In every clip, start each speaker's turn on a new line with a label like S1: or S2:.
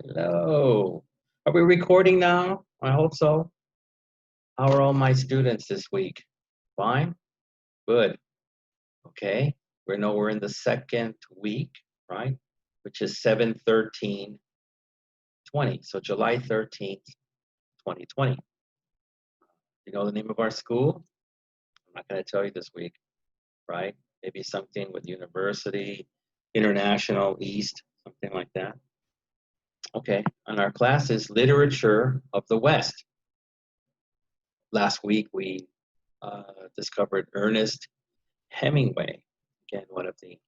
S1: Hello. Are we recording now? I hope so. How are all my students this week? Fine? Good. Okay. We know we're in the second week, right? Which is 7/13/20. So July 13th, 2020. You know the name of our school? I'm not going to tell you this week, right? Maybe something with University, International, East, something like that. Okay. And our class is Literature of the West. Last week we discovered Ernest Hemingway, again, one of the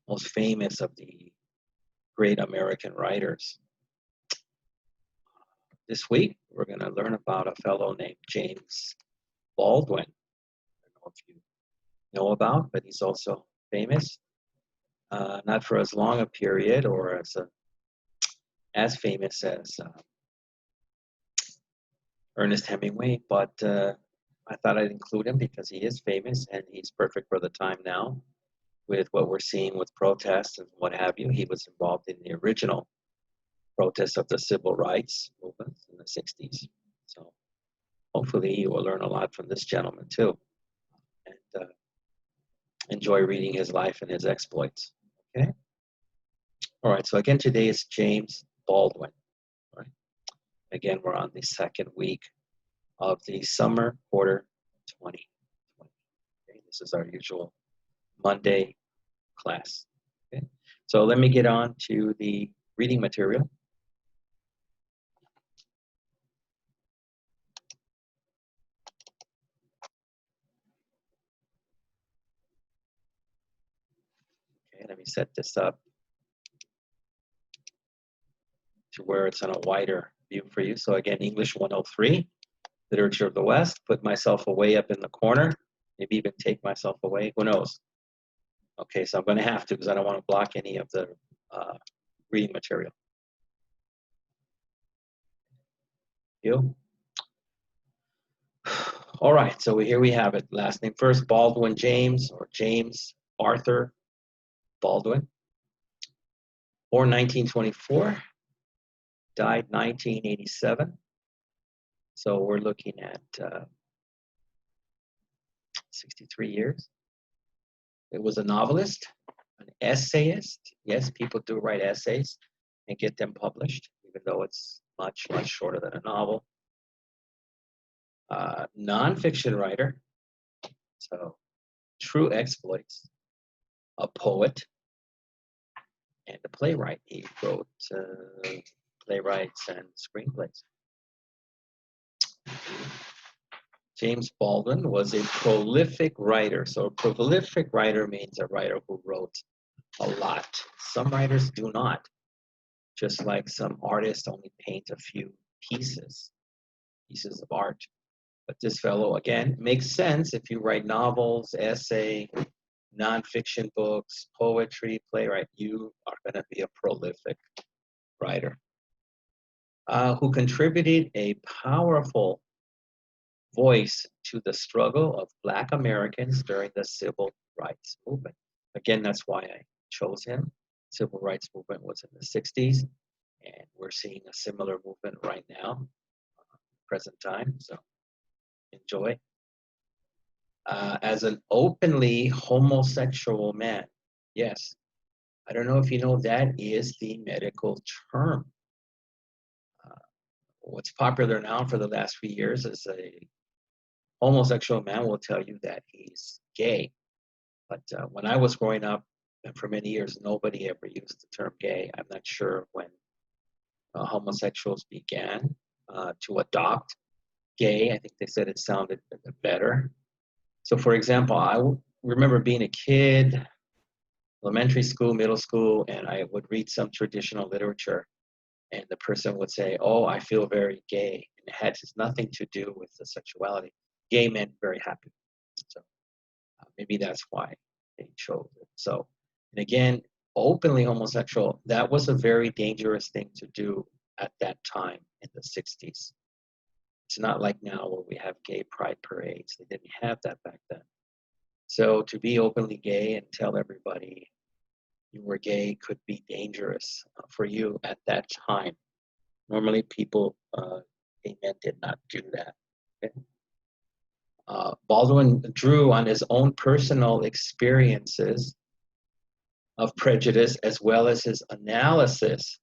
S1: most famous of the great American writers. This week, we're going to learn about a fellow named James Baldwin. I don't know if you know about, but he's also famous. Not for as long a period or as famous as Ernest Hemingway, but I thought I'd include him because he is famous and he's perfect for the time now with what we're seeing with protests and what have you. He was involved in the original protests of the civil rights movement in the 60s. So hopefully you will learn a lot from this gentleman too and enjoy reading his life and his exploits. Okay. All right. So again, today is James Baldwin. Right. Again, we're on the second week of the summer quarter 2020. Okay. This is our usual Monday class. Okay. So let me get on to the reading material. Okay, let me set this up to where it's on a wider view for you. So again, English 103, Literature of the West, put myself away up in the corner, maybe even take myself away, who knows? Okay, so I'm going to have to because I don't want to block any of the reading material. You? All right, so here we have it. Last name first, Baldwin James, or James Arthur Baldwin. Born 1924, died 1987. So we're looking at 63 years. It was a novelist, an essayist. Yes, people do write essays and get them published, even though it's much, much shorter than a novel. Nonfiction writer, so true exploits. A poet and a playwright. He wrote playwrights and screenplays. James Baldwin was a prolific writer. So a prolific writer means a writer who wrote a lot. Some writers do not. Just like some artists only paint a few pieces of art. But this fellow, again, makes sense if you write novels, essay, nonfiction books, poetry, playwright, you are going to be a prolific writer who contributed a powerful voice to the struggle of Black Americans during the civil rights movement. Again, that's why I chose him. Civil rights movement was in the 60s, and we're seeing a similar movement right now, present time, so enjoy. As an openly homosexual man, yes. I don't know if you know that is the medical term. What's popular now for the last few years is a homosexual man will tell you that he's gay. But when I was growing up, and for many years, nobody ever used the term gay. I'm not sure when homosexuals began to adopt gay. I think they said it sounded better. So for example, I remember being a kid, elementary school, middle school, and I would read some traditional literature, and the person would say, "Oh, I feel very gay," and it had nothing to do with the sexuality. Gay meant very happy. So maybe that's why they chose it. So, and again, openly homosexual, that was a very dangerous thing to do at that time in the 60s. It's not like now where we have gay pride parades. They didn't have that back then. So to be openly gay and tell everybody you were gay could be dangerous for you at that time. Normally, people, gay men did not do that. Okay? Baldwin drew on his own personal experiences of prejudice as well as his analysis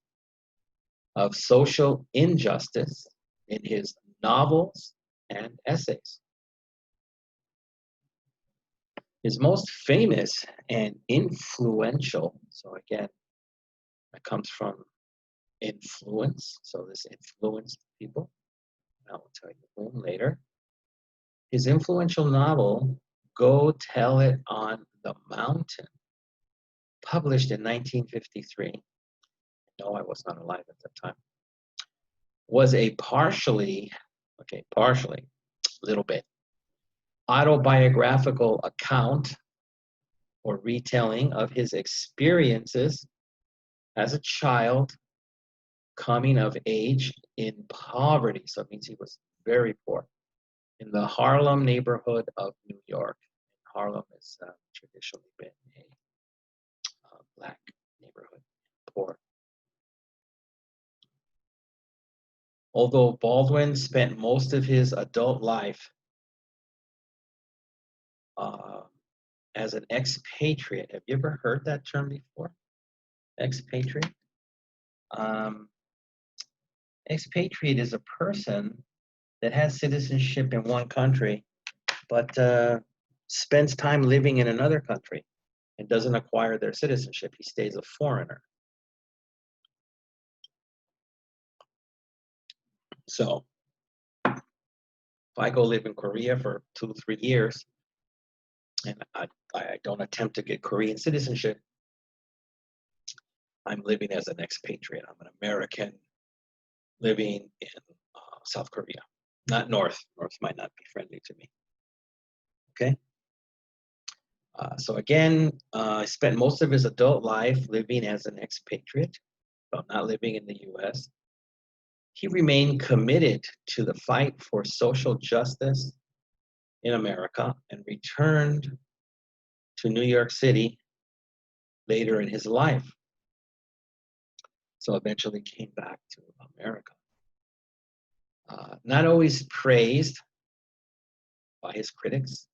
S1: of social injustice in his novels and essays. His most famous and influential, so again, that comes from influence, so this influenced people. I will tell you whom later. His influential novel, Go Tell It on the Mountain, published in 1953. No, I was not alive at that time. Was a partially, little bit, autobiographical account or retelling of his experiences as a child coming of age in poverty. So it means he was very poor in the Harlem neighborhood of New York. Harlem has traditionally been a black neighborhood, poor. Although Baldwin spent most of his adult life as an expatriate. Have you ever heard that term before? Expatriate? Expatriate is a person that has citizenship in one country, but spends time living in another country and doesn't acquire their citizenship. He stays a foreigner. So if I go live in Korea for 2-3 years and I don't attempt to get Korean citizenship, I'm living as an expatriate. I'm an American living in South Korea, not North. North might not be friendly to me. Okay. So again, I spent most of his adult life living as an expatriate, but not living in the U.S. He remained committed to the fight for social justice in America and returned to New York City later in his life. So eventually came back to America. Not always praised by his critics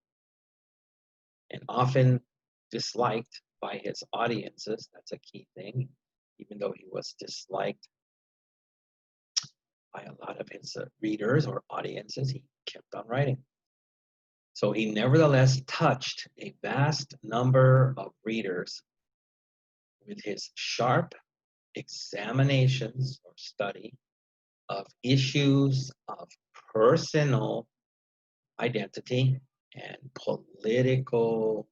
S1: and often disliked by his audiences. That's a key thing. Even though he was disliked by a lot of his readers or audiences, he kept on writing. So he nevertheless touched a vast number of readers with his sharp examinations or study of issues of personal identity and political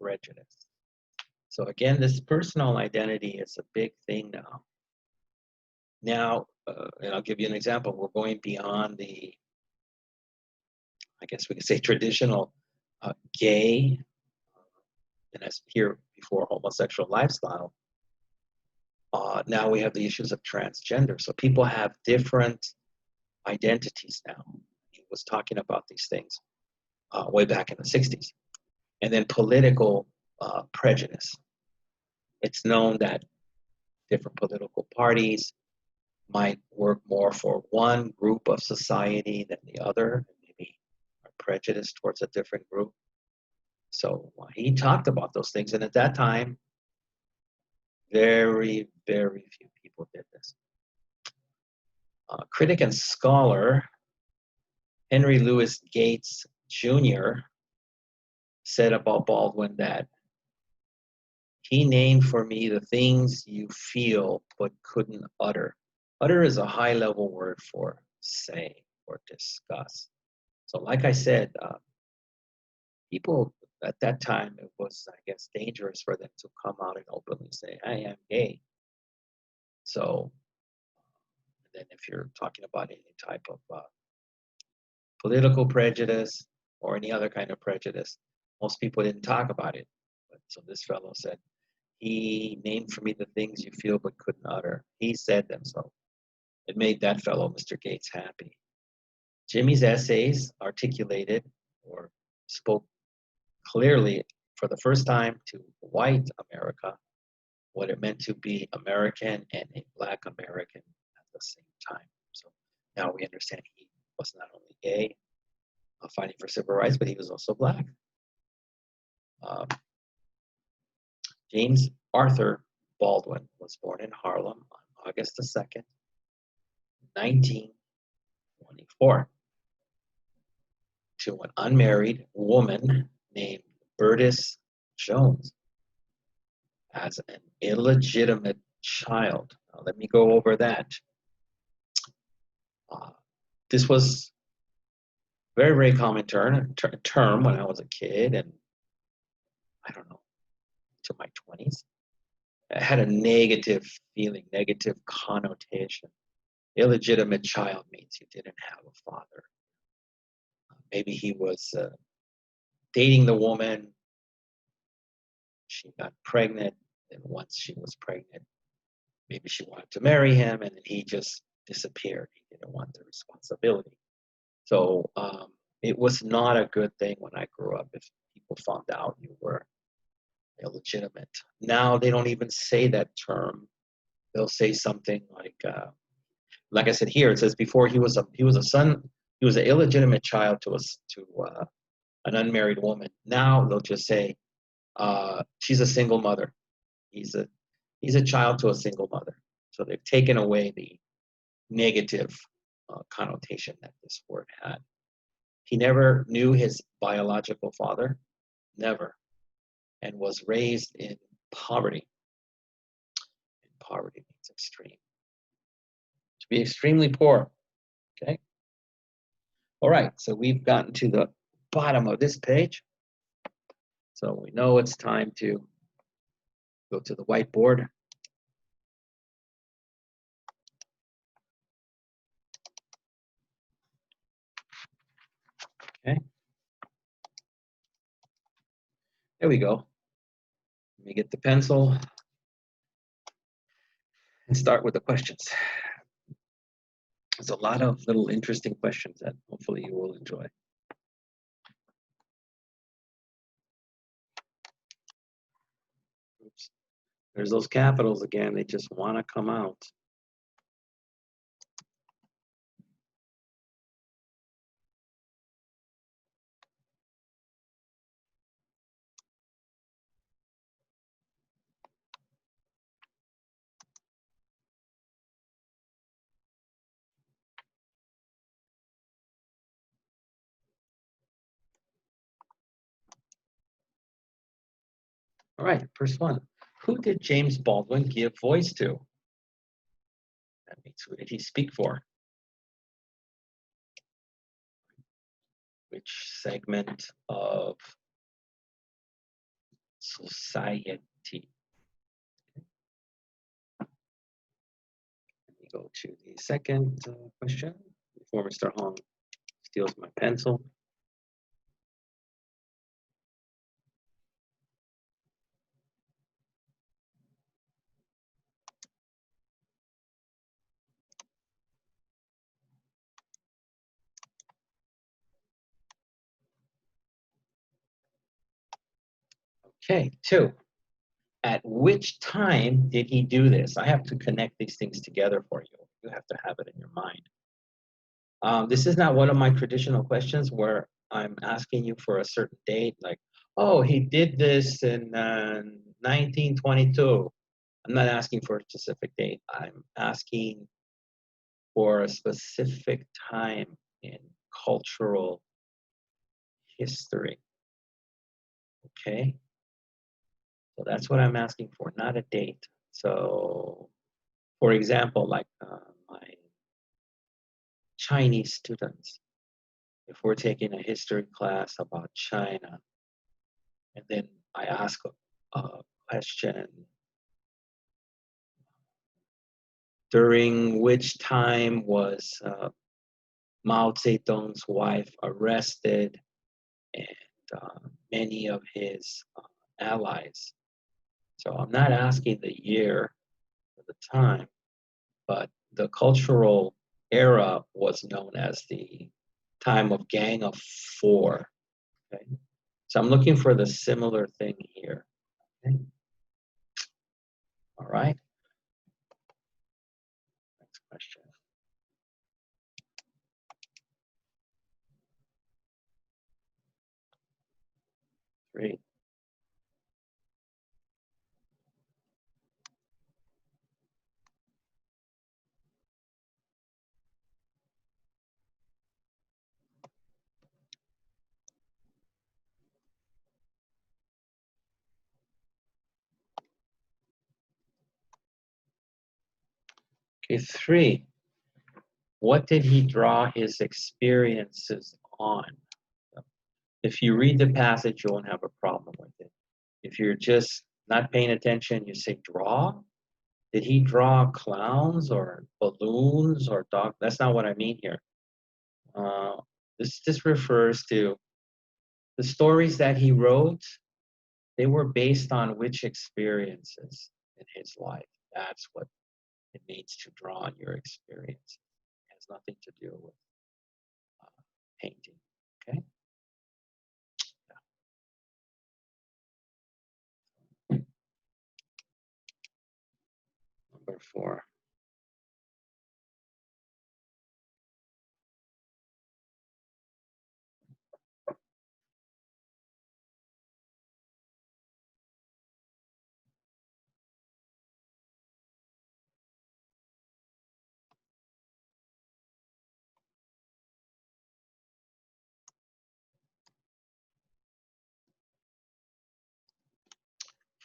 S1: prejudice. So again, this personal identity is a big thing now. Now, and I'll give you an example. We're going beyond the, I guess we could say, traditional gay, and as here before, homosexual lifestyle. Now we have the issues of transgender. So people have different identities now. He was talking about these things way back in the 60s. And then political prejudice. It's known that different political parties might work more for one group of society than the other, maybe are prejudiced towards a different group. So he talked about those things. And at that time, very, very few people did this. Critic and scholar Henry Louis Gates Jr. said about Baldwin that he named for me the things you feel but couldn't utter. Utter is a high-level word for say or discuss. So like I said, people at that time, it was, I guess, dangerous for them to come out and openly say, I am gay. So then if you're talking about any type of political prejudice or any other kind of prejudice, most people didn't talk about it. But, so this fellow said, he named for me the things you feel but couldn't utter. He said them, so it made that fellow, Mr. Gates, happy. Jimmy's essays articulated or spoke clearly for the first time to white America what it meant to be American and a Black American at the same time. So now we understand he was not only gay, fighting for civil rights, but he was also Black. Um, James Arthur Baldwin was born in Harlem on August the 2nd, 1924, to an unmarried woman named Beatles Jones as an illegitimate child. Now, let me go over that. This was a very, very common term when I was a kid, and I don't know, to my 20s. It had a negative feeling, negative connotation. Illegitimate child means you didn't have a father. Maybe he was dating the woman, she got pregnant, and once she was pregnant, maybe she wanted to marry him, and then he just disappeared. He didn't want the responsibility. So it was not a good thing when I grew up if people found out you were illegitimate. Now they don't even say that term. They'll say something like I said here. It says before he was an illegitimate child to an unmarried woman. Now they'll just say she's a single mother. He's a child to a single mother. So they've taken away the negative connotation that this word had. He never knew his biological father, never, and was raised in poverty. And poverty means extreme. To be extremely poor, okay? All right, so we've gotten to the bottom of this page. So we know it's time to go to the whiteboard. Okay. There we go. Let me get the pencil and start with the questions. There's a lot of little interesting questions that hopefully you will enjoy. Oops. There's those capitals again. They just want to come out. All right, first one. Who did James Baldwin give voice to? That means who did he speak for? Which segment of society? Let me go to the second question before Mr. Hong steals my pencil. Okay, 2. At which time did he do this? I have to connect these things together for you. You have to have it in your mind. This is not one of my traditional questions where I'm asking you for a certain date, like, oh, he did this in 1922. I'm not asking for a specific date. I'm asking for a specific time in cultural history. Okay? So that's what I'm asking for, not a date. So, for example, like my Chinese students, if we're taking a history class about China, and then I ask a question, during which time was Mao Zedong's wife arrested and many of his allies? So I'm not asking the year or the time, but the cultural era was known as the time of Gang of Four. Okay? So I'm looking for the similar thing here. Okay? All right. Next question. 3. Okay, 3. What did he draw his experiences on? If you read the passage, you won't have a problem with it. If you're just not paying attention, you say draw. Did he draw clowns or balloons or dog? That's not what I mean here. This refers to the stories that he wrote. They were based on which experiences in his life. That's what it means to draw on your experience. It has nothing to do with painting. Okay. Number 4.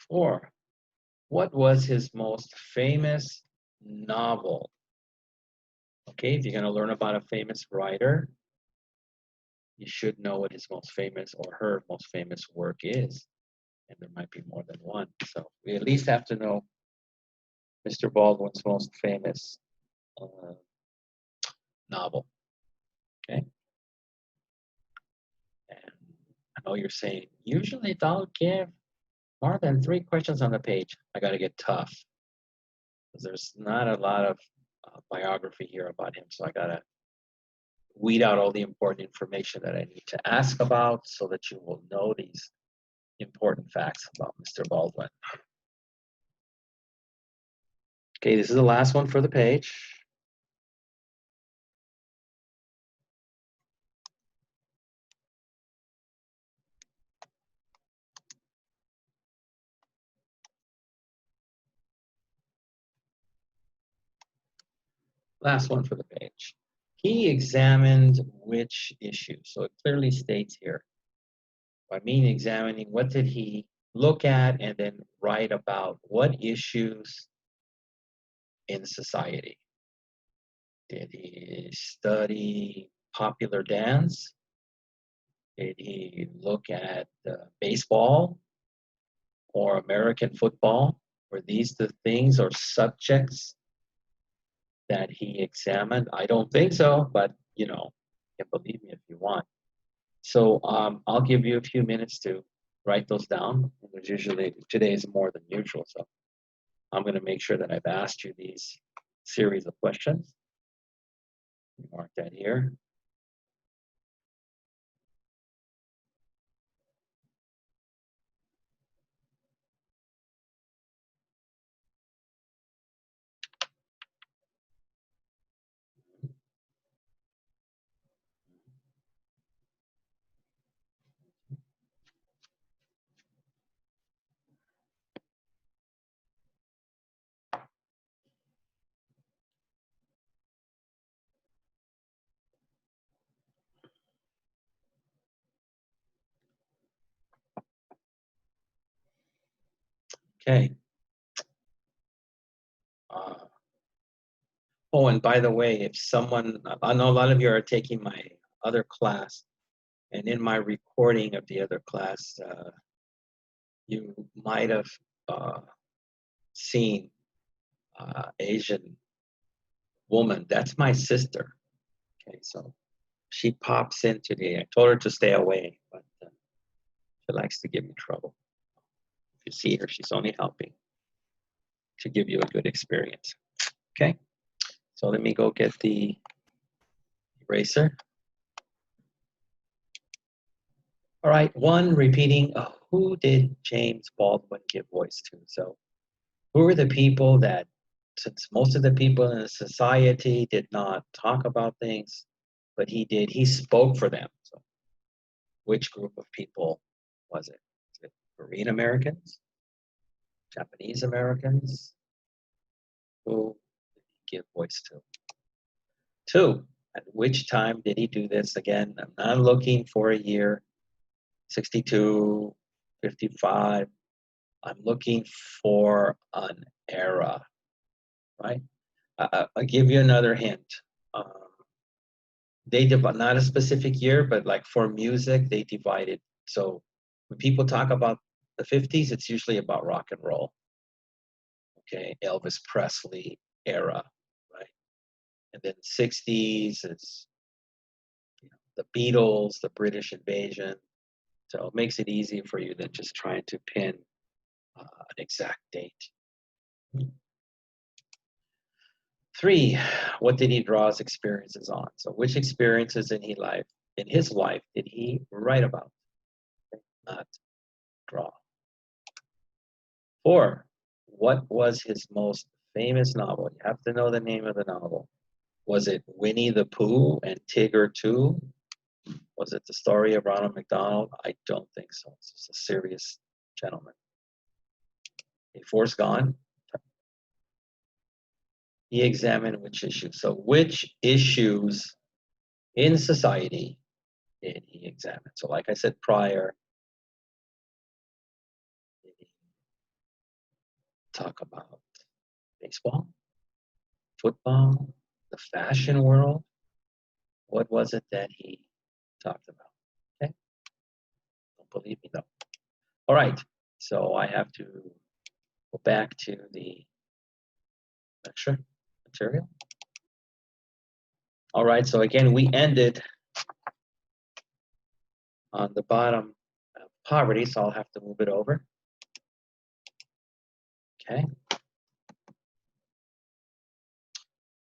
S1: Four. What was his most famous novel? Okay, if you're going to learn about a famous writer, you should know what his most famous or her most famous work is. And there might be more than one. So we at least have to know Mr. Baldwin's most famous novel. Okay. And I know you're saying, usually don't give more than 3 questions on the page. I got to get tough. Because there's not a lot of biography here about him. So I got to weed out all the important information that I need to ask about so that you will know these important facts about Mr. Baldwin. Okay, this is the last one for the page. Last one for the page. He examined which issue? So it clearly states here. I mean examining, what did he look at and then write about? What issues in society? Did he study popular dance? Did he look at baseball or American football? Were these the things or subjects that he examined? I don't think so, but you know, you can believe me if you want. So I'll give you a few minutes to write those down. There's usually, today is more than usual, so I'm going to make sure that I've asked you these series of questions. Mark that here. Okay. Oh, and by the way, if someone, I know a lot of you are taking my other class, and in my recording of the other class, you might have seen Asian woman. That's my sister. Okay, so she pops in today. I told her to stay away, but she likes to give me trouble. If you see her, she's only helping to give you a good experience. Okay, so let me go get the eraser. All right, 1, repeating, who did James Baldwin give voice to? So Who were the people that, since most of the people in the society did not talk about things, but he did, he spoke for them. So which group of people was it? Was it Korean Americans? Japanese Americans? Who did he give voice to? Two, at which time did he do this? Again, I'm not looking for a year, 62, 55. I'm looking for an era, right? I'll give you another hint. Um, they not a specific year, but like for music, they divided. So when people talk about the 50s, it's usually about rock and roll. Okay, Elvis Presley era, right? And then 60s is the Beatles, the British invasion. So it makes it easier for you than just trying to pin an exact date. Three, what did he draw his experiences on? So which experiences in his life did he write about? Not draw. Four, what was his most famous novel? You have to know the name of the novel. Was it Winnie the Pooh and Tigger too? Was it the story of Ronald McDonald? I don't think so. It's just a serious gentleman. Okay, four's gone. He examined which issues. So which issues in society did he examine? So like I said prior, did he talk about baseball, football, the fashion world? What was it that he talked about? Okay, don't believe me though. All right, so I have to go back to the lecture material. All right, so again, we ended on the bottom of poverty, so I'll have to move it over. Okay.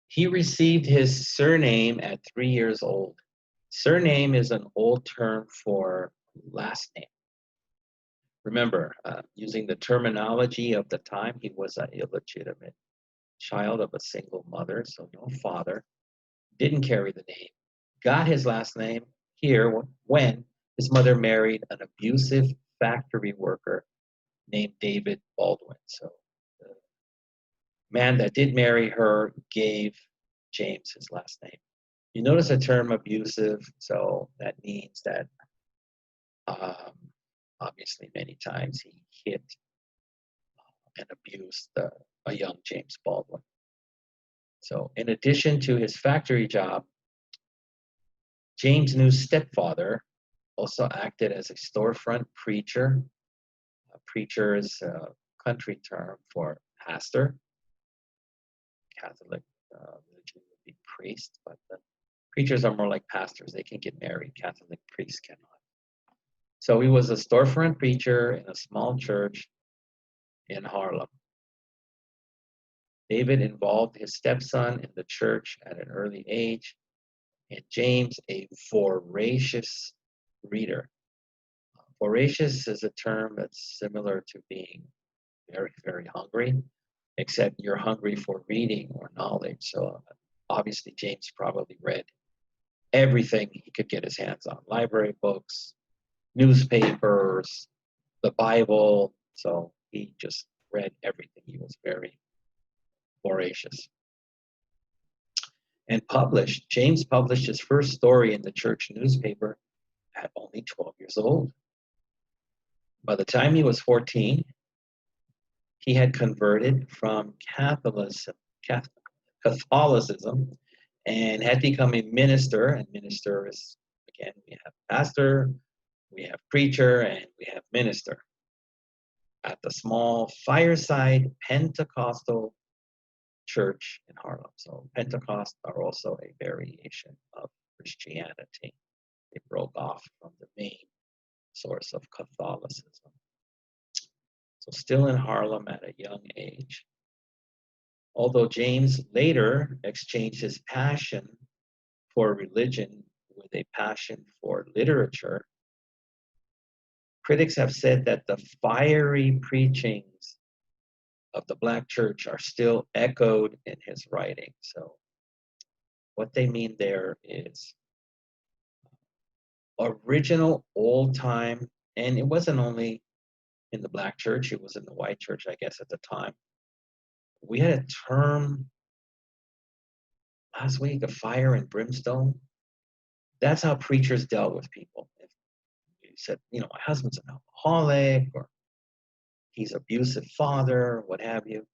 S1: He received his surname at 3 years old. Surname is an old term for last name. Remember, using the terminology of the time, he was an illegitimate child of a single mother, so no father, didn't carry the name, got his last name here when his mother married an abusive factory worker named David Baldwin. So the man that did marry her gave James his last name. You notice the term abusive, so that means that obviously many times he hit and abused a young James Baldwin. So in addition to his factory job, James' new stepfather also acted as a storefront preacher. A preacher is a country term for pastor. Catholic religion would be priest, but the preachers are more like pastors. They can get married. Catholic priests cannot. So he was a storefront preacher in a small church in Harlem. David involved his stepson in the church at an early age, and James a voracious reader. Voracious is a term that's similar to being very, very hungry, except you're hungry for reading or knowledge. So obviously James probably read everything he could get his hands on, library books, newspapers, the Bible. So he just read everything. He was very voracious. And James published his first story in the church newspaper at only 12 years old. By the time he was 14, he had converted from Catholicism and had become a minister. And minister is, again, we have pastor, we have preacher, and we have minister at the small Fireside Pentecostal church in Harlem. So Pentecost are also a variation of Christianity. They broke off from the main source of Catholicism. So still in Harlem at a young age. Although James later exchanged his passion for religion with a passion for literature, critics have said that the fiery preachings of the Black church are still echoed in his writing. So what they mean there is original old time, and it wasn't only in the Black church, it was in the white church, I guess, at the time. We had a term last week of fire and brimstone. That's how preachers dealt with people. If you said, my husband's an alcoholic, or he's abusive father, what have you,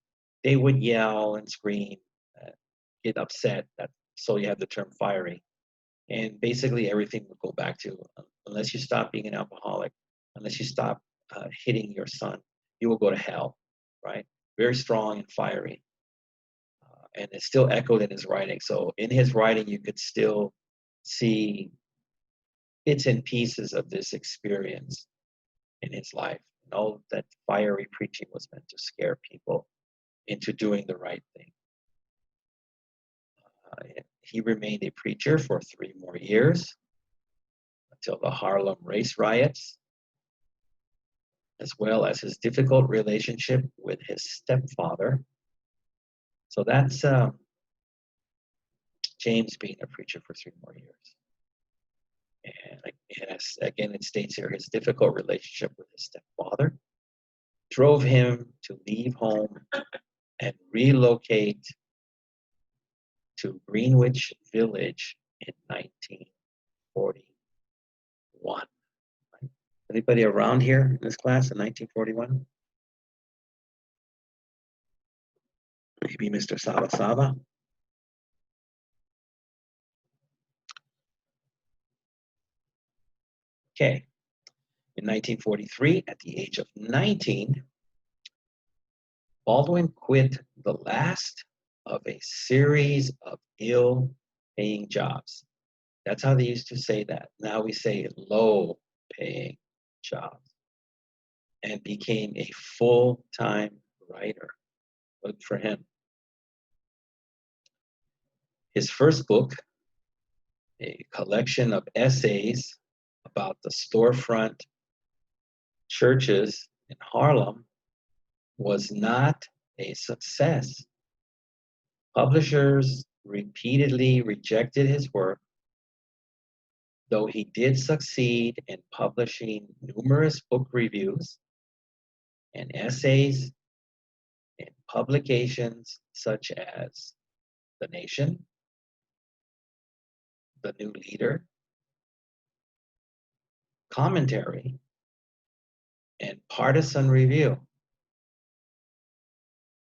S1: they would yell and scream, get upset. So you have the term fiery. And basically everything would go back to, unless you stop being an alcoholic, unless you stop hitting your son, you will go to hell, right? Very strong and fiery. And it's still echoed in his writing. So in his writing, you could still see bits and pieces of this experience in his life. And all that fiery preaching was meant to scare people into doing the right thing. He remained a preacher for 3 more years until the Harlem race riots, as well as his difficult relationship with his stepfather. So that's James being a preacher for 3 more years. And again, it states here, his difficult relationship with his stepfather drove him to leave home and relocate to Greenwich Village in 1941. Anybody around here in this class in 1941? Maybe Mr. Saba. Okay. In 1943, at the age of 19, Baldwin quit the last of a series of ill-paying jobs. That's how they used to say that. Now we say low-paying jobs. And became a full-time writer. Good for him. His first book, a collection of essays about the storefront churches in Harlem, was not a success. Publishers repeatedly rejected his work, though he did succeed in publishing numerous book reviews and essays in publications such as The Nation, The New Leader, Commentary, and Partisan Review.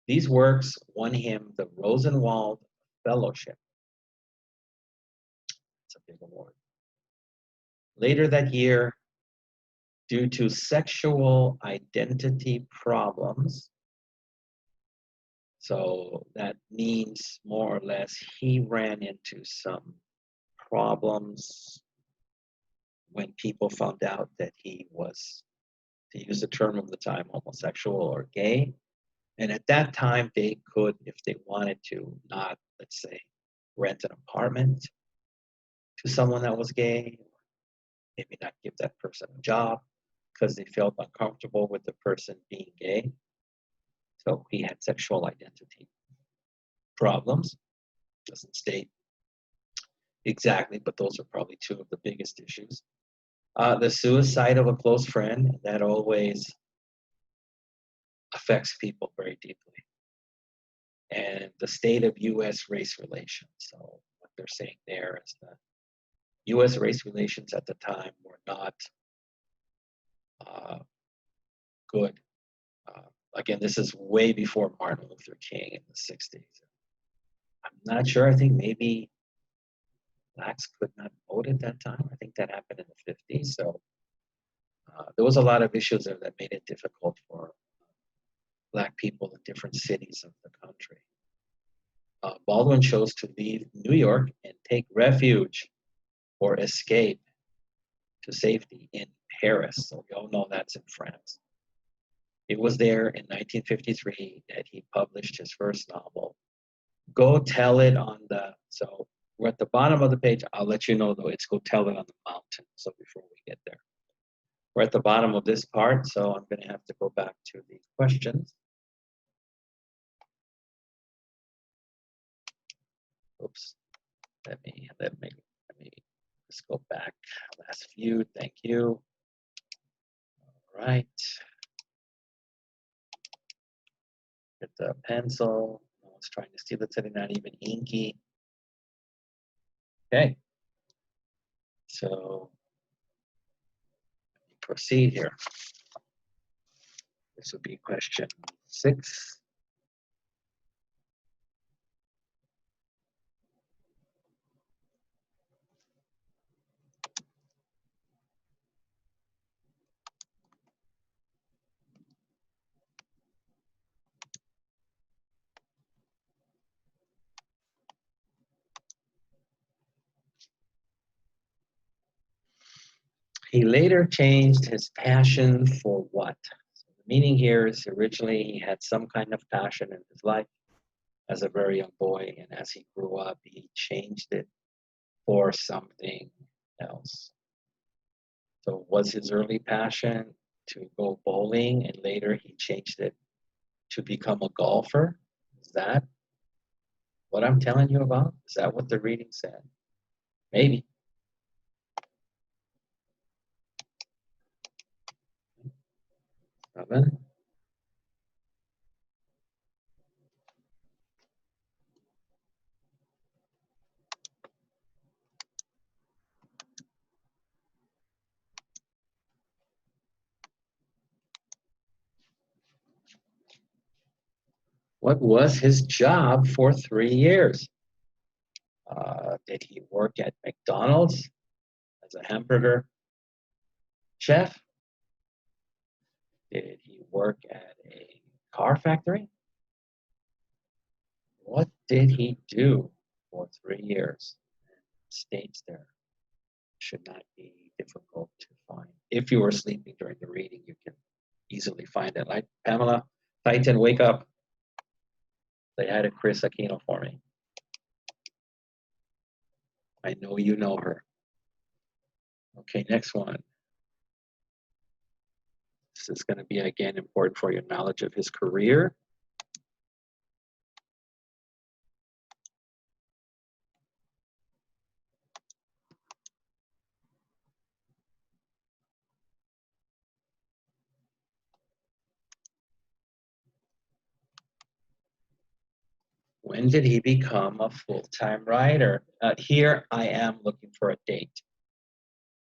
S1: These works won him the Rosenwald Fellowship. It's a big award. Later that year, due to sexual identity problems, so that means more or less he ran into some problems when people found out that he was, to use the term of the time, homosexual or gay. And at that time, they could, if they wanted to, not, let's say, rent an apartment to someone that was gay, maybe not give that person a job because they felt uncomfortable with the person being gay. So he had sexual identity problems. Doesn't state exactly, but those are probably 2 of the biggest issues. The suicide of a close friend, that always affects people very deeply. And the state of U.S. race relations. So what they're saying there is that U.S. race relations at the time were not good. Again, this is way before Martin Luther King in the 60s. I'm not sure. I think maybe blacks could not vote at that time. I think that happened in the 50s. So there was a lot of issues there that made it difficult for Black people in different cities of the country. Baldwin chose to leave New York and take refuge or escape to safety in Paris. So we all know that's in France. It was there in 1953 that he published his first novel, Go Tell It on the, so we're at the bottom of the page. I'll let you know though, it's Go Tell It on the Mountain. So before we get there, we're at the bottom of this part. So I'm going to have to go back to the questions. Oops. Let me just go back. Last few. Thank you. All right. Get the pencil. No one's trying to steal it today, not even inky. Okay. So proceed here. This would be question 6. He later changed his passion for what? So the meaning here is originally he had some kind of passion in his life as a very young boy, and as he grew up, he changed it for something else. So was his early passion to go bowling, and later he changed it to become a golfer? Is that what I'm telling you about? Is that what the reading said? Maybe. Seven. What was his job for 3 years? Did he work at McDonald's as a hamburger chef? Did he work at a car factory? What did he do for 3 years? States there. Should not be difficult to find. If you were sleeping during the reading, you can easily find it. Like Pamela, Titan, wake up. They had a Chris Aquino for me. I know you know her. Okay, next one. This is going to be, again, important for your knowledge of his career. When did he become a full-time writer? Here I am looking for a date.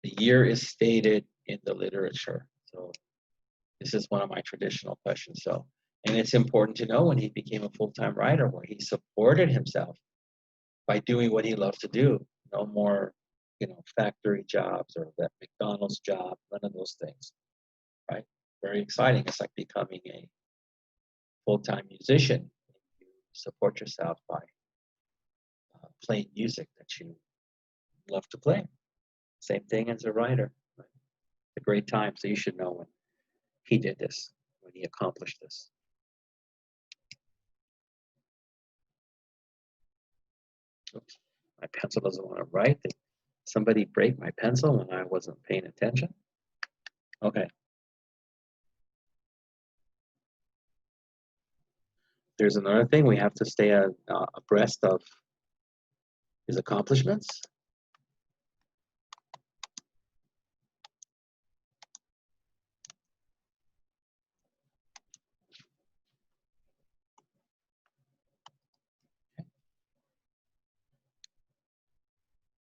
S1: The year is stated in the literature. So this is one of my traditional questions. So, and it's important to know when he became a full-time writer, where he supported himself by doing what he loved to do. No more, factory jobs or that McDonald's job, none of those things, right? Very exciting. It's like becoming a full-time musician. You support yourself by playing music that you love to play. Same thing as a writer. Right? It's a great time. So you should know when he did this, when he accomplished this. Oops, my pencil doesn't want to write. Did somebody break my pencil when I wasn't paying attention? Okay. There's another thing. We have to stay abreast of his accomplishments.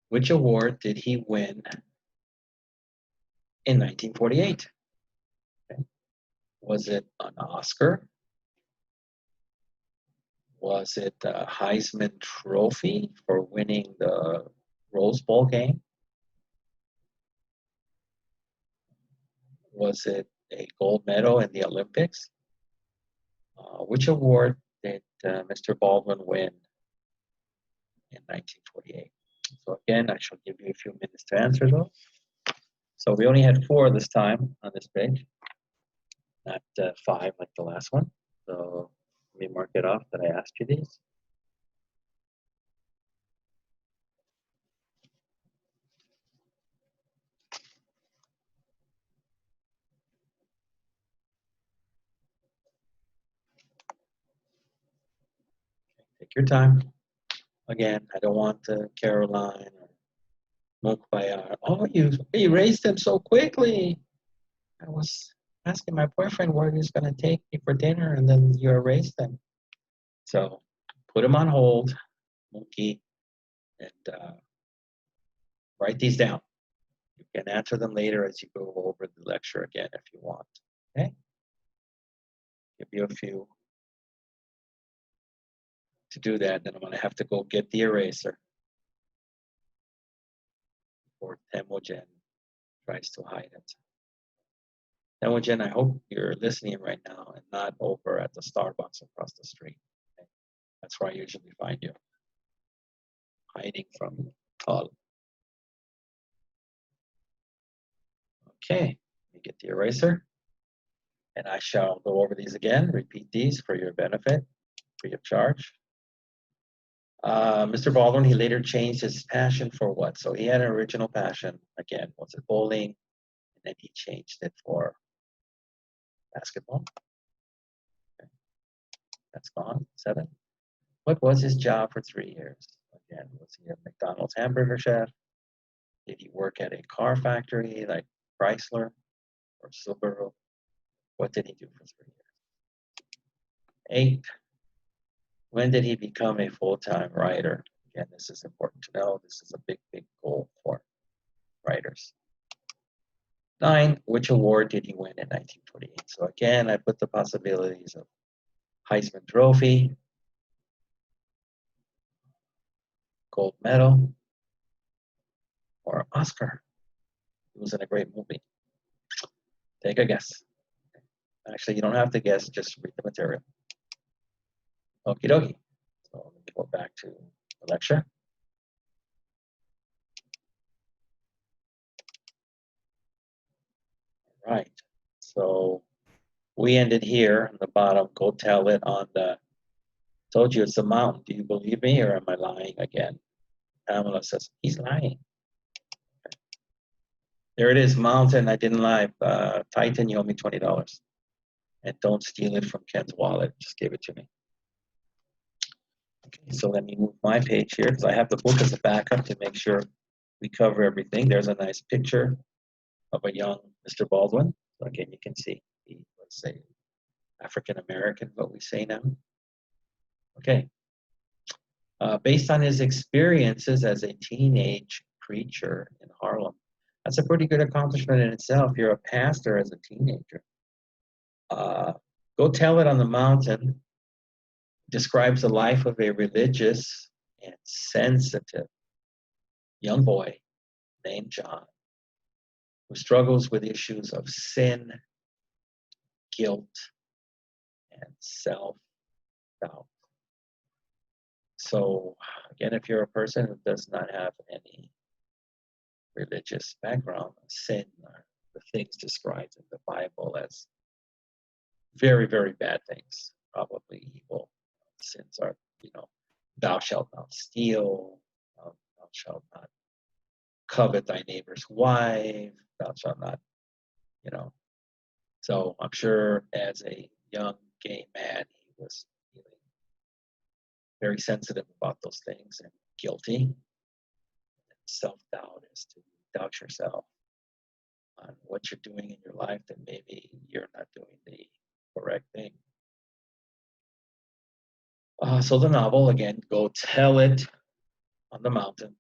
S1: Which award did he win in 1948? Okay. Was it an Oscar? Was it the Heisman Trophy for winning the Rose Bowl game? Was it a gold medal in the Olympics? Which award did Mr. Baldwin win in 1948? So again, I shall give you a few minutes to answer those. So we only had 4 this time on this page, not 5 like the last one. So let me mark it off that I asked you these. Take your time. Again, I don't want Caroline or Mukbayar. Oh, you erased them so quickly. I was asking my boyfriend where he was going to take me for dinner, and then you erased them. So put them on hold, Mookie, and write these down. You can answer them later as you go over the lecture again if you want. Okay? Give you a few to do that. Then I'm going to have to go get the eraser. Or Temujin tries to hide it. Temujin, I hope you're listening right now and not over at the Starbucks across the street. Okay? That's where I usually find you. Hiding from Tal. Okay, you get the eraser. And I shall go over these again, repeat these for your benefit, free of charge. Mr. Baldwin, he later changed his passion for what? So he had an original passion, again, was it bowling? And then he changed it for basketball. Okay. That's gone, 7. What was his job for 3 years? Again, was he a McDonald's hamburger chef? Did he work at a car factory like Chrysler or Subaru? What did he do for 3 years? 8. When did he become a full-time writer? Again, this is important to know. This is a big, big goal for writers. 9, which award did he win in 1948? So again, I put the possibilities of Heisman Trophy, gold medal, or Oscar. It was in a great movie. Take a guess. Actually, you don't have to guess, just read the material. Okie dokie. So let me go back to the lecture. Right. So we ended here on the bottom. Go tell it on the, told you it's a mountain. Do you believe me or am I lying again? Pamela says, he's lying. Okay. There it is, mountain. I didn't lie. Titan, you owe me $20. And don't steal it from Ken's wallet. Just give it to me. Okay, so let me move my page here because I have the book as a backup to make sure we cover everything. There's a nice picture of a young Mr. Baldwin. So again, you can see he was a African American, what we say now. Okay. Based on his experiences as a teenage preacher in Harlem, that's a pretty good accomplishment in itself. You're a pastor as a teenager. Go Tell It on the Mountain describes the life of a religious and sensitive young boy named John who struggles with issues of sin, guilt, and self-doubt. So again, if you're a person who does not have any religious background, sin are the things described in the Bible as very, very bad things, probably evil. Sins are, thou shalt not steal, thou shalt not covet thy neighbor's wife, thou shalt not, So I'm sure as a young gay man, he was feeling very sensitive about those things and guilty. Self-doubt is to doubt yourself on what you're doing in your life, that maybe you're not doing the correct thing. So the novel, again, Go Tell It on the Mountain,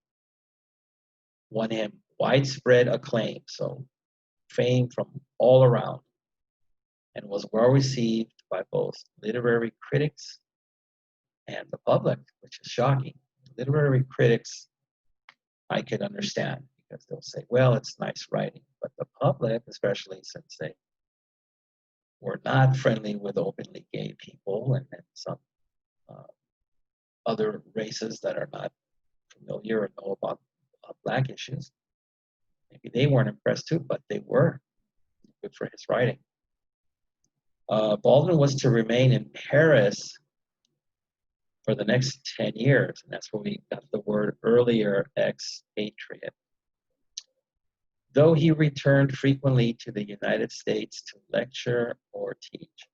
S1: won him widespread acclaim, so fame from all around, and was well received by both literary critics and the public, which is shocking. Literary critics, I could understand, because they'll say, well, it's nice writing, but the public, especially since they were not friendly with openly gay people and some other races that are not familiar or know about Black issues, maybe they weren't impressed too, but they were good for his writing. Baldwin was to remain in Paris for the next 10 years, and that's where we got the word earlier, expatriate. Though he returned frequently to the United States to lecture or teach.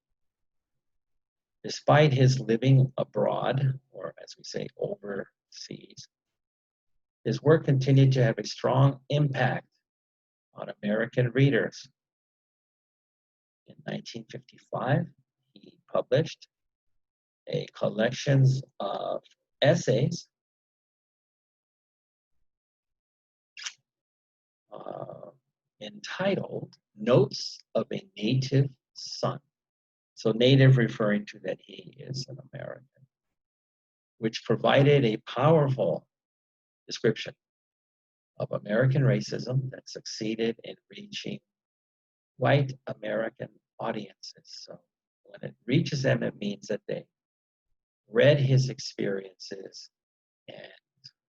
S1: Despite his living abroad, or as we say, overseas, seas. His work continued to have a strong impact on American readers. In 1955, he published a collection of essays entitled Notes of a Native Son. So native referring to that he is an American, which provided a powerful description of American racism that succeeded in reaching white American audiences. So when it reaches them, it means that they read his experiences and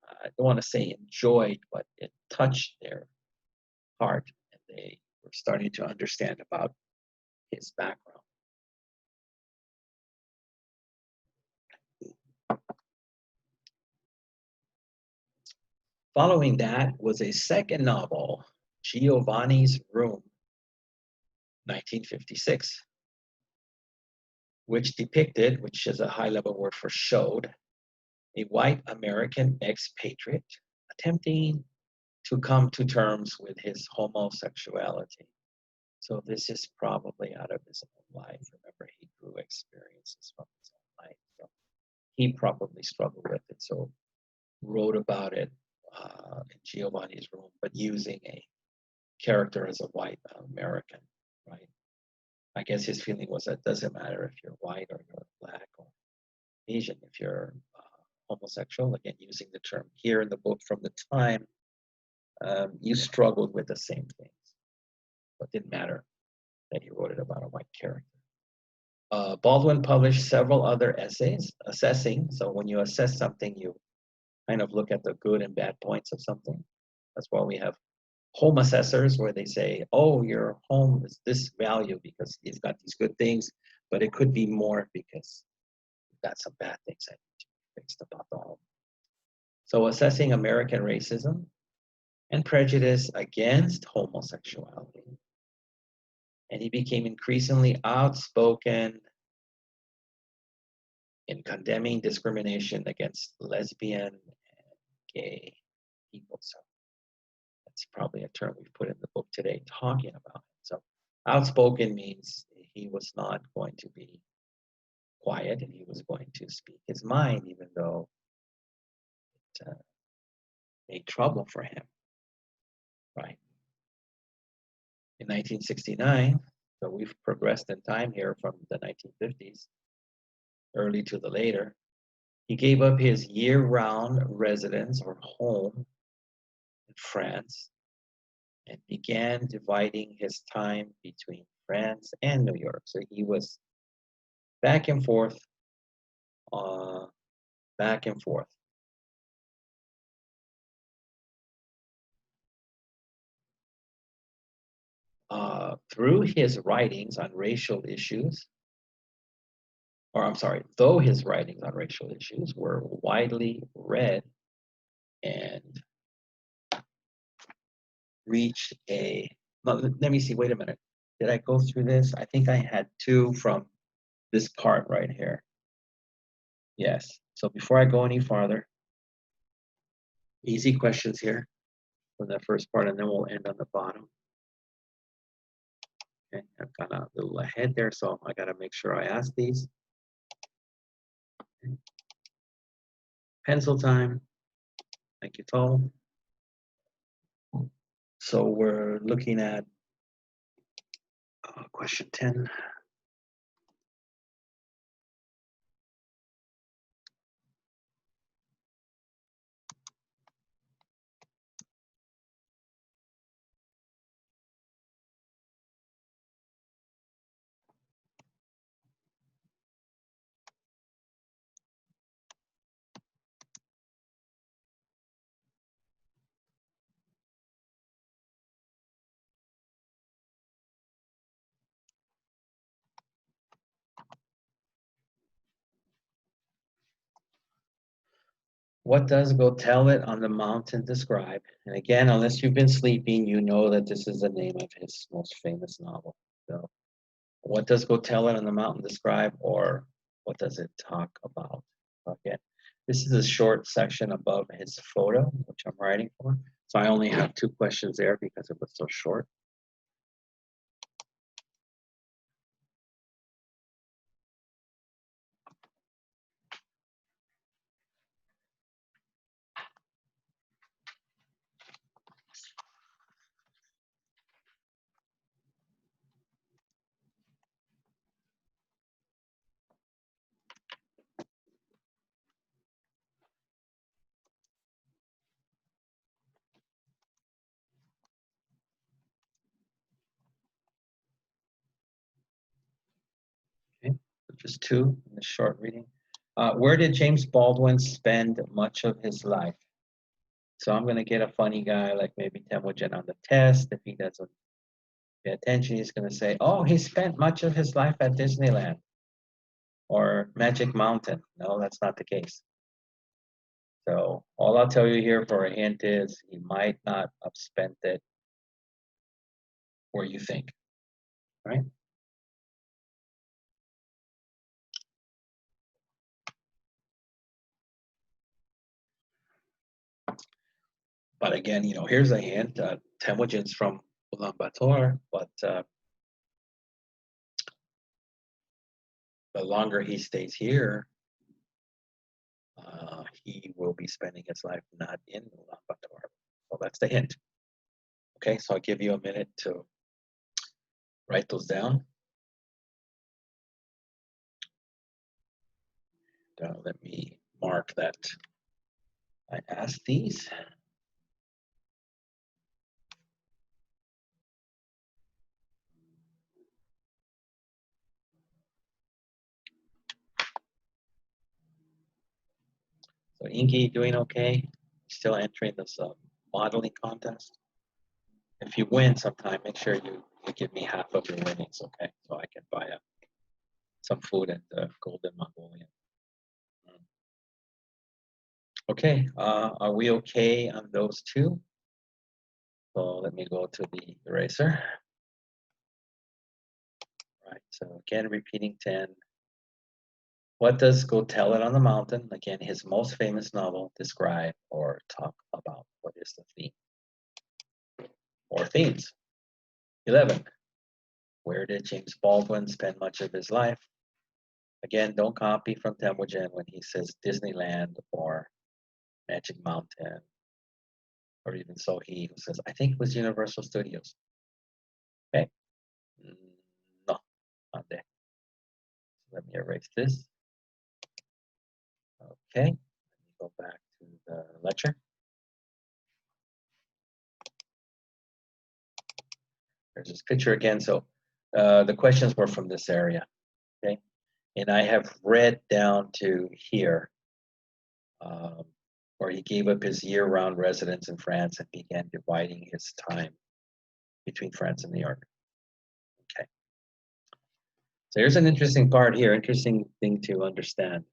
S1: I don't want to say enjoyed, but it touched their heart and they were starting to understand about his background. Following that was a second novel, Giovanni's Room, 1956, which depicted, which is a high-level word for showed, a white American expatriate attempting to come to terms with his homosexuality. So this is probably out of his own life. Remember, he drew experiences from his own life. So he probably struggled with it. So wrote about it in Giovanni's Room, but using a character as a white American, right? I guess his feeling was that it doesn't matter if you're white or you're black or Asian, if you're homosexual, again, using the term here in the book from the time, you struggled with the same things. But it didn't matter that he wrote it about a white character. Baldwin published several other essays assessing. So when you assess something, you kind of look at the good and bad points of something. That's why we have home assessors where they say, oh, your home is this value because it's got these good things, but it could be more because you've got some bad things that need to be fixed about the home. So assessing American racism and prejudice against homosexuality. And he became increasingly outspoken in condemning discrimination against lesbian and gay people. So that's probably a term we've put in the book today, talking about it. So outspoken means he was not going to be quiet and he was going to speak his mind, even though it made trouble for him, right? In 1969, so we've progressed in time here from the 1950s, early to the later, he gave up his year-round residence or home in France and began dividing his time between France and New York. So he was back and forth, back and forth. Through his writings on racial issues, though his writings on racial issues were widely read and reached let me see, wait a minute. Did I go through this? I think I had two from this part right here. Yes. So before I go any farther, easy questions here for the first part, and then we'll end on the bottom. Okay, I've gone a little ahead there, so I got to make sure I ask these. Okay. Pencil time. Thank you, Tom. So we're looking at question 10. What does Go Tell It on the Mountain describe? And again, unless you've been sleeping, you know that this is the name of his most famous novel. So what does Go Tell It on the Mountain describe, or what does it talk about? Again, This is a short section above his photo, which I'm writing for. So I only have 2 questions there because it was so short. Okay, so just 2 in the short reading. Where did James Baldwin spend much of his life? So I'm going to get a funny guy like maybe Temujin on the test. If he doesn't pay attention, he's going to say, oh, he spent much of his life at Disneyland or Magic Mountain. No, that's not the case. So all I'll tell you here for a hint is he might not have spent it where you think, right? But again, you know, here's a hint. Temujin's from Ulaanbaatar, but the longer he stays here, he will be spending his life not in Ulaanbaatar. So that's the hint. Okay, so I'll give you a minute to write those down. Let me mark that I asked these. So Inky, doing okay? Still entering this modeling contest? If you win sometime, make sure you give me half of your winnings, okay? So I can buy some food at the Golden Mongolian. Okay, are we okay on those 2? So let me go to the eraser. Right, so again, repeating 10. What does Go Tell It on the Mountain, again, his most famous novel, describe or talk about? What is the theme or themes? 11. Where did James Baldwin spend much of his life? Again, don't copy from Temujin when he says Disneyland or Magic Mountain, or even Sohee, who says, I think it was Universal Studios. Okay. No, not there. So let me erase this. Okay, let me go back to the lecture. There's this picture again. So the questions were from this area, okay? And I have read down to here, where he gave up his year-round residence in France and began dividing his time between France and New York. Okay. So here's an interesting part here, interesting thing to understand.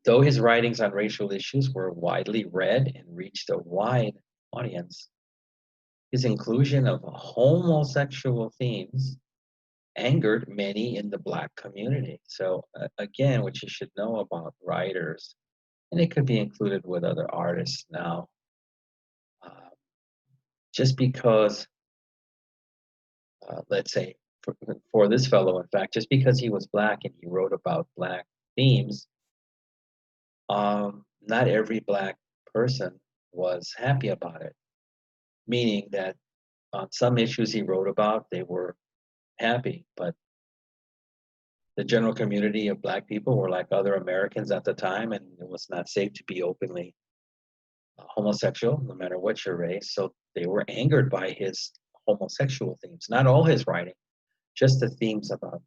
S1: Though his writings on racial issues were widely read and reached a wide audience, his inclusion of homosexual themes angered many in the Black community. So again, what you should know about writers, and it could be included with other artists now, just because, let's say, for this fellow, in fact, just because he was Black and he wrote about Black themes, not every Black person was happy about it. Meaning that on some issues he wrote about, they were happy, but the general community of Black people were like other Americans at the time, and it was not safe to be openly homosexual, no matter what your race. So they were angered by his homosexual themes, not all his writing, just the themes about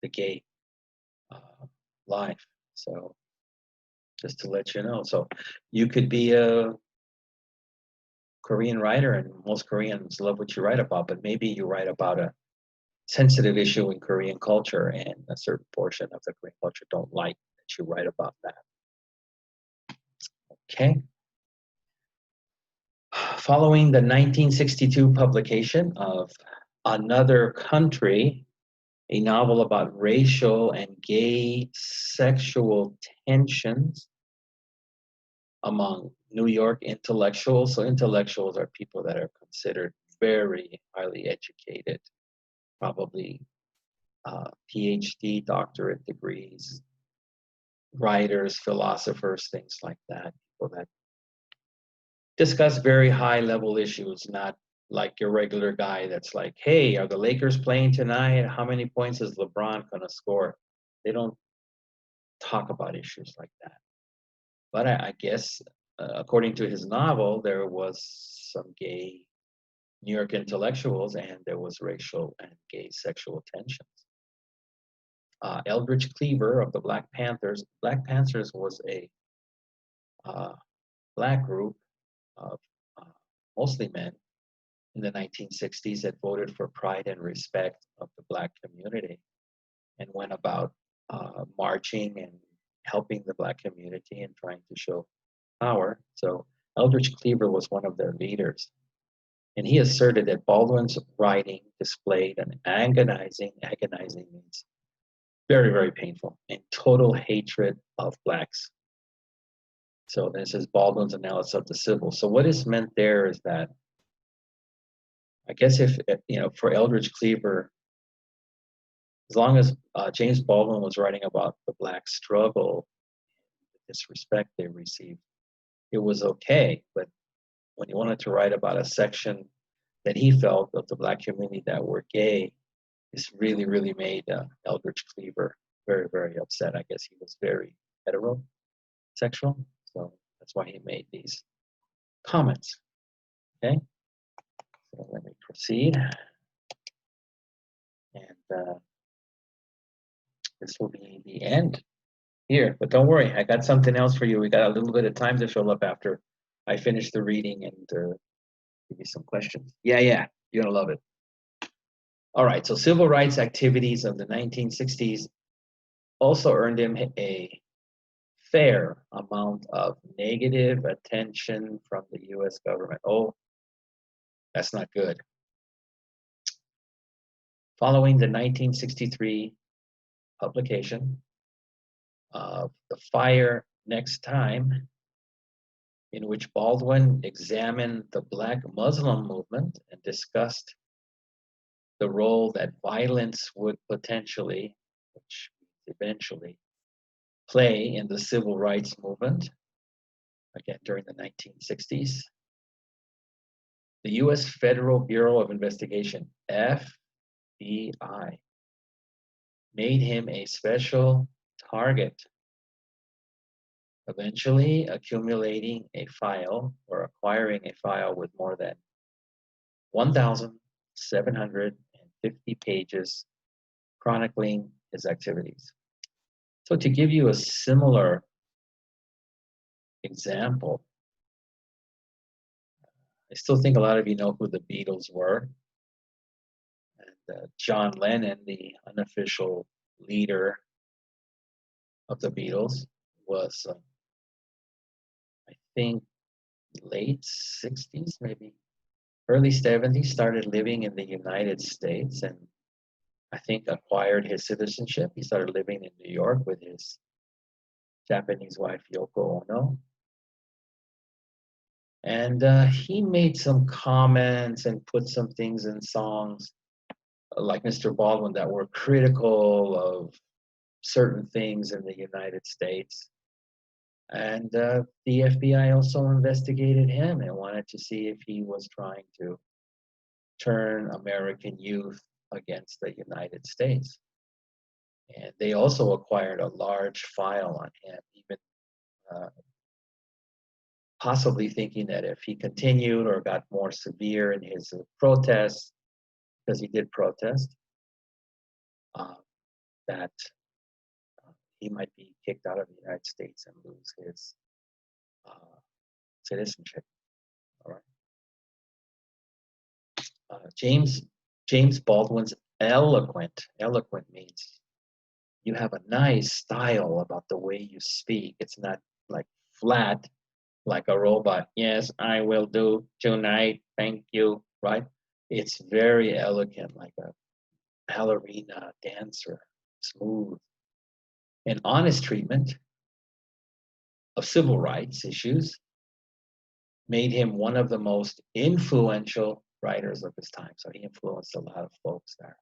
S1: the gay life. So just to let you know. So you could be a Korean writer, and most Koreans love what you write about, but maybe you write about a sensitive issue in Korean culture, and a certain portion of the Korean culture don't like that you write about that. Okay. Following the 1962 publication of Another Country a novel about racial and gay sexual tensions among New York intellectuals. So intellectuals are people that are considered very highly educated, probably PhD, doctorate degrees, writers, philosophers, things like that, people that discuss very high level issues, not like your regular guy that's like, hey, are the Lakers playing tonight? How many points is LeBron gonna score? They don't talk about issues like that. But I guess, according to his novel, there was some gay New York intellectuals and there was racial and gay sexual tensions. Eldridge Cleaver of the Black Panthers. Black Panthers was a black group of mostly men in the 1960s that voted for pride and respect of the black community and went about marching and helping the black community and trying to show power. So Eldridge Cleaver was one of their leaders. And he asserted that Baldwin's writing displayed an agonizing means very, very painful, and total hatred of blacks. So this is Baldwin's analysis of the Civil. So what is meant there is that, I guess if, for Eldridge Cleaver, as long as James Baldwin was writing about the black struggle, the disrespect they received, it was okay. But when he wanted to write about a section that he felt of the black community that were gay, this really, really made Eldridge Cleaver very, very upset. I guess he was very heterosexual, so that's why he made these comments. Okay, so let me proceed, and this will be the end here. But don't worry, I got something else for you. We got a little bit of time to fill up after I finish the reading and give you some questions. Yeah, you're gonna love it. All right, so civil rights activities of the 1960s also earned him a fair amount of negative attention from the US government. Oh, that's not good. Following the 1963 publication of The Fire Next Time, in which Baldwin examined the Black Muslim movement and discussed the role that violence would potentially, which eventually, play in the civil rights movement, again during the 1960s. The US Federal Bureau of Investigation, FBI, made him a special target, eventually accumulating a file or acquiring a file with more than 1,750 pages chronicling his activities. So to give you a similar example, I still think a lot of you know who the Beatles were. And John Lennon, the unofficial leader of the Beatles, was, I think, late 60s, maybe early 70s, started living in the United States and I think acquired his citizenship. He started living in New York with his Japanese wife, Yoko Ono. And he made some comments and put some things in songs like Mr. Baldwin that were critical of certain things in the United States. And the FBI also investigated him and wanted to see if he was trying to turn American youth against the United States. And they also acquired a large file on him, even possibly thinking that if he continued or got more severe in his protests, because he did protest, that he might be kicked out of the United States and lose his citizenship. All right. James Baldwin's eloquent means you have a nice style about the way you speak. It's not like flat, like a robot. Yes, I will do tonight. Thank you. Right? It's very eloquent, like ballerina, dancer, smooth, and honest treatment of civil rights issues made him one of the most influential writers of his time. So he influenced a lot of folks there.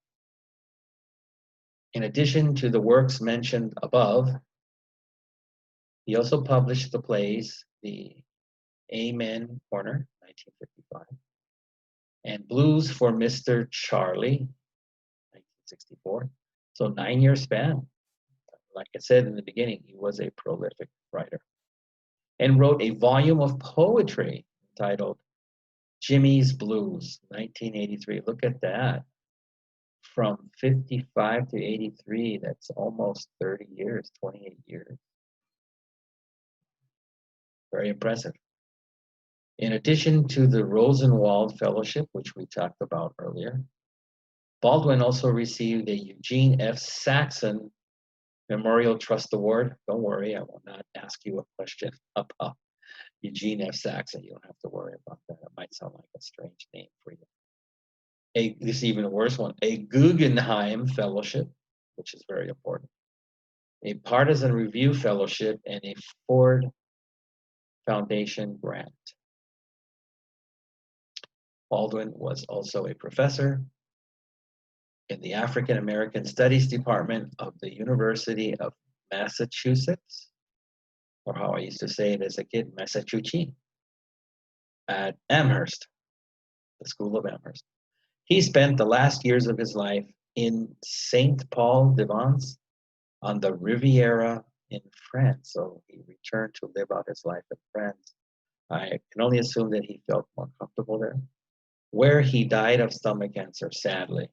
S1: In addition to the works mentioned above, he also published the plays The Amen Corner, 1955, and Blues for Mr. Charlie, 1964. So 9-year span. Like I said in the beginning, he was a prolific writer. And wrote a volume of poetry entitled Jimmy's Blues, 1983. Look at that. From 55 to 83, that's almost 30 years, 28 years. Very impressive. In addition to the Rosenwald Fellowship, which we talked about earlier, Baldwin also received a Eugene F. Saxon Memorial Trust Award. Don't worry, I will not ask you a question about Eugene F. Saxon. You don't have to worry about that. It might sound like a strange name for you. This is even a worse one, a Guggenheim Fellowship, which is very important, a Partisan Review Fellowship, and a Ford Foundation grant. Baldwin was also a professor in the African American Studies Department of the University of Massachusetts, or how I used to say it as a kid, Massachusetts, at Amherst, the School of Amherst. He spent the last years of his life in Saint Paul de Vence on the Riviera in France. So he returned to live out his life in France. I can only assume that he felt more comfortable there, where he died of stomach cancer, sadly,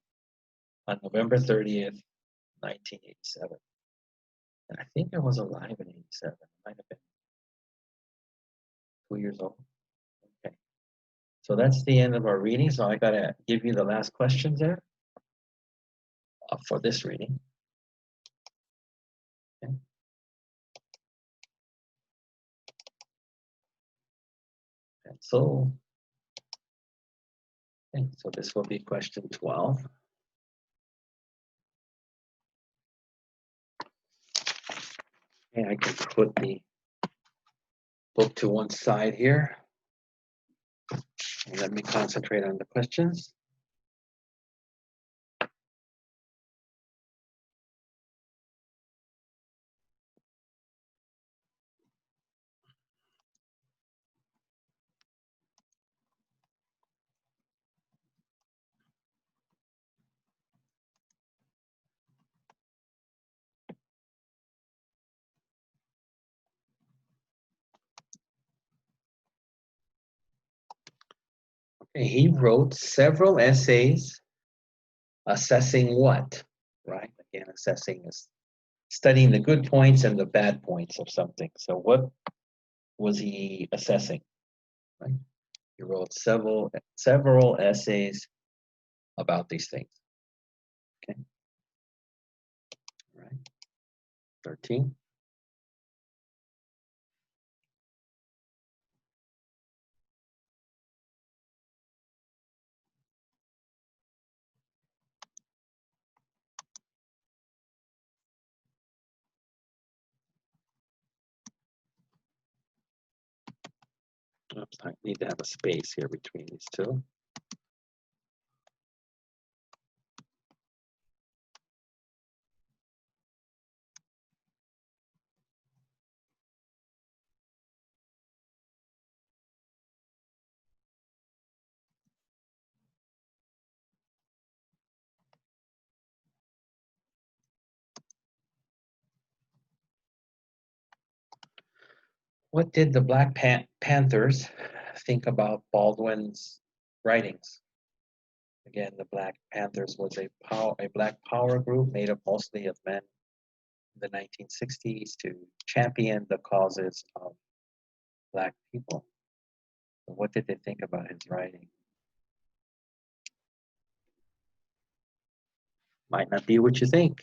S1: on November 30th, 1987. And I think I was alive in 87. I might have been 2 years old. Okay. So that's the end of our reading. So I got to give you the last questions there for this reading. Okay. And so, okay, so this will be question 12. And I can put the book to one side here. And let me concentrate on the questions. Okay, he wrote several essays assessing what, right? Again, assessing is studying the good points and the bad points of something. So what was he assessing, right? He wrote several essays about these things. Okay. All right. 13. Oops, I need to have a space here between these two. What did the Black Panthers think about Baldwin's writings? Again, the Black Panthers was a black power group made up mostly of men in the 1960s to champion the causes of Black people. So what did they think about his writing? Might not be what you think.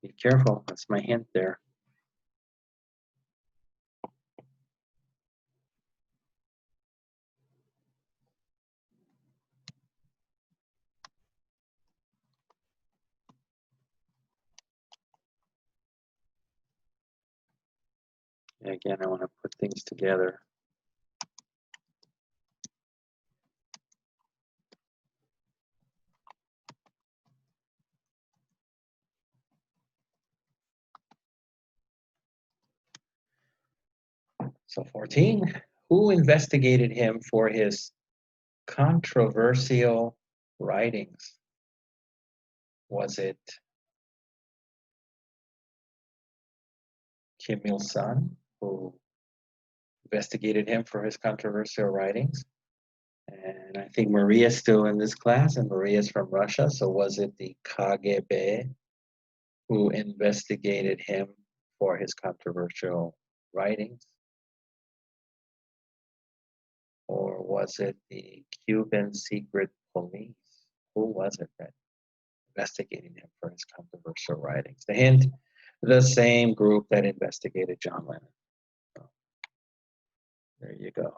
S1: Be careful, that's my hint there. And again, I want to put things together. So 14, who investigated him for his controversial writings? Was it Kim Il-sung, who investigated him for his controversial writings? And I think Maria's still in this class, and Maria's from Russia. So was it the KGB who investigated him for his controversial writings? Or was it the Cuban secret police? Who was it that investigated him for his controversial writings? The hint, the same group that investigated John Lennon. So, there you go.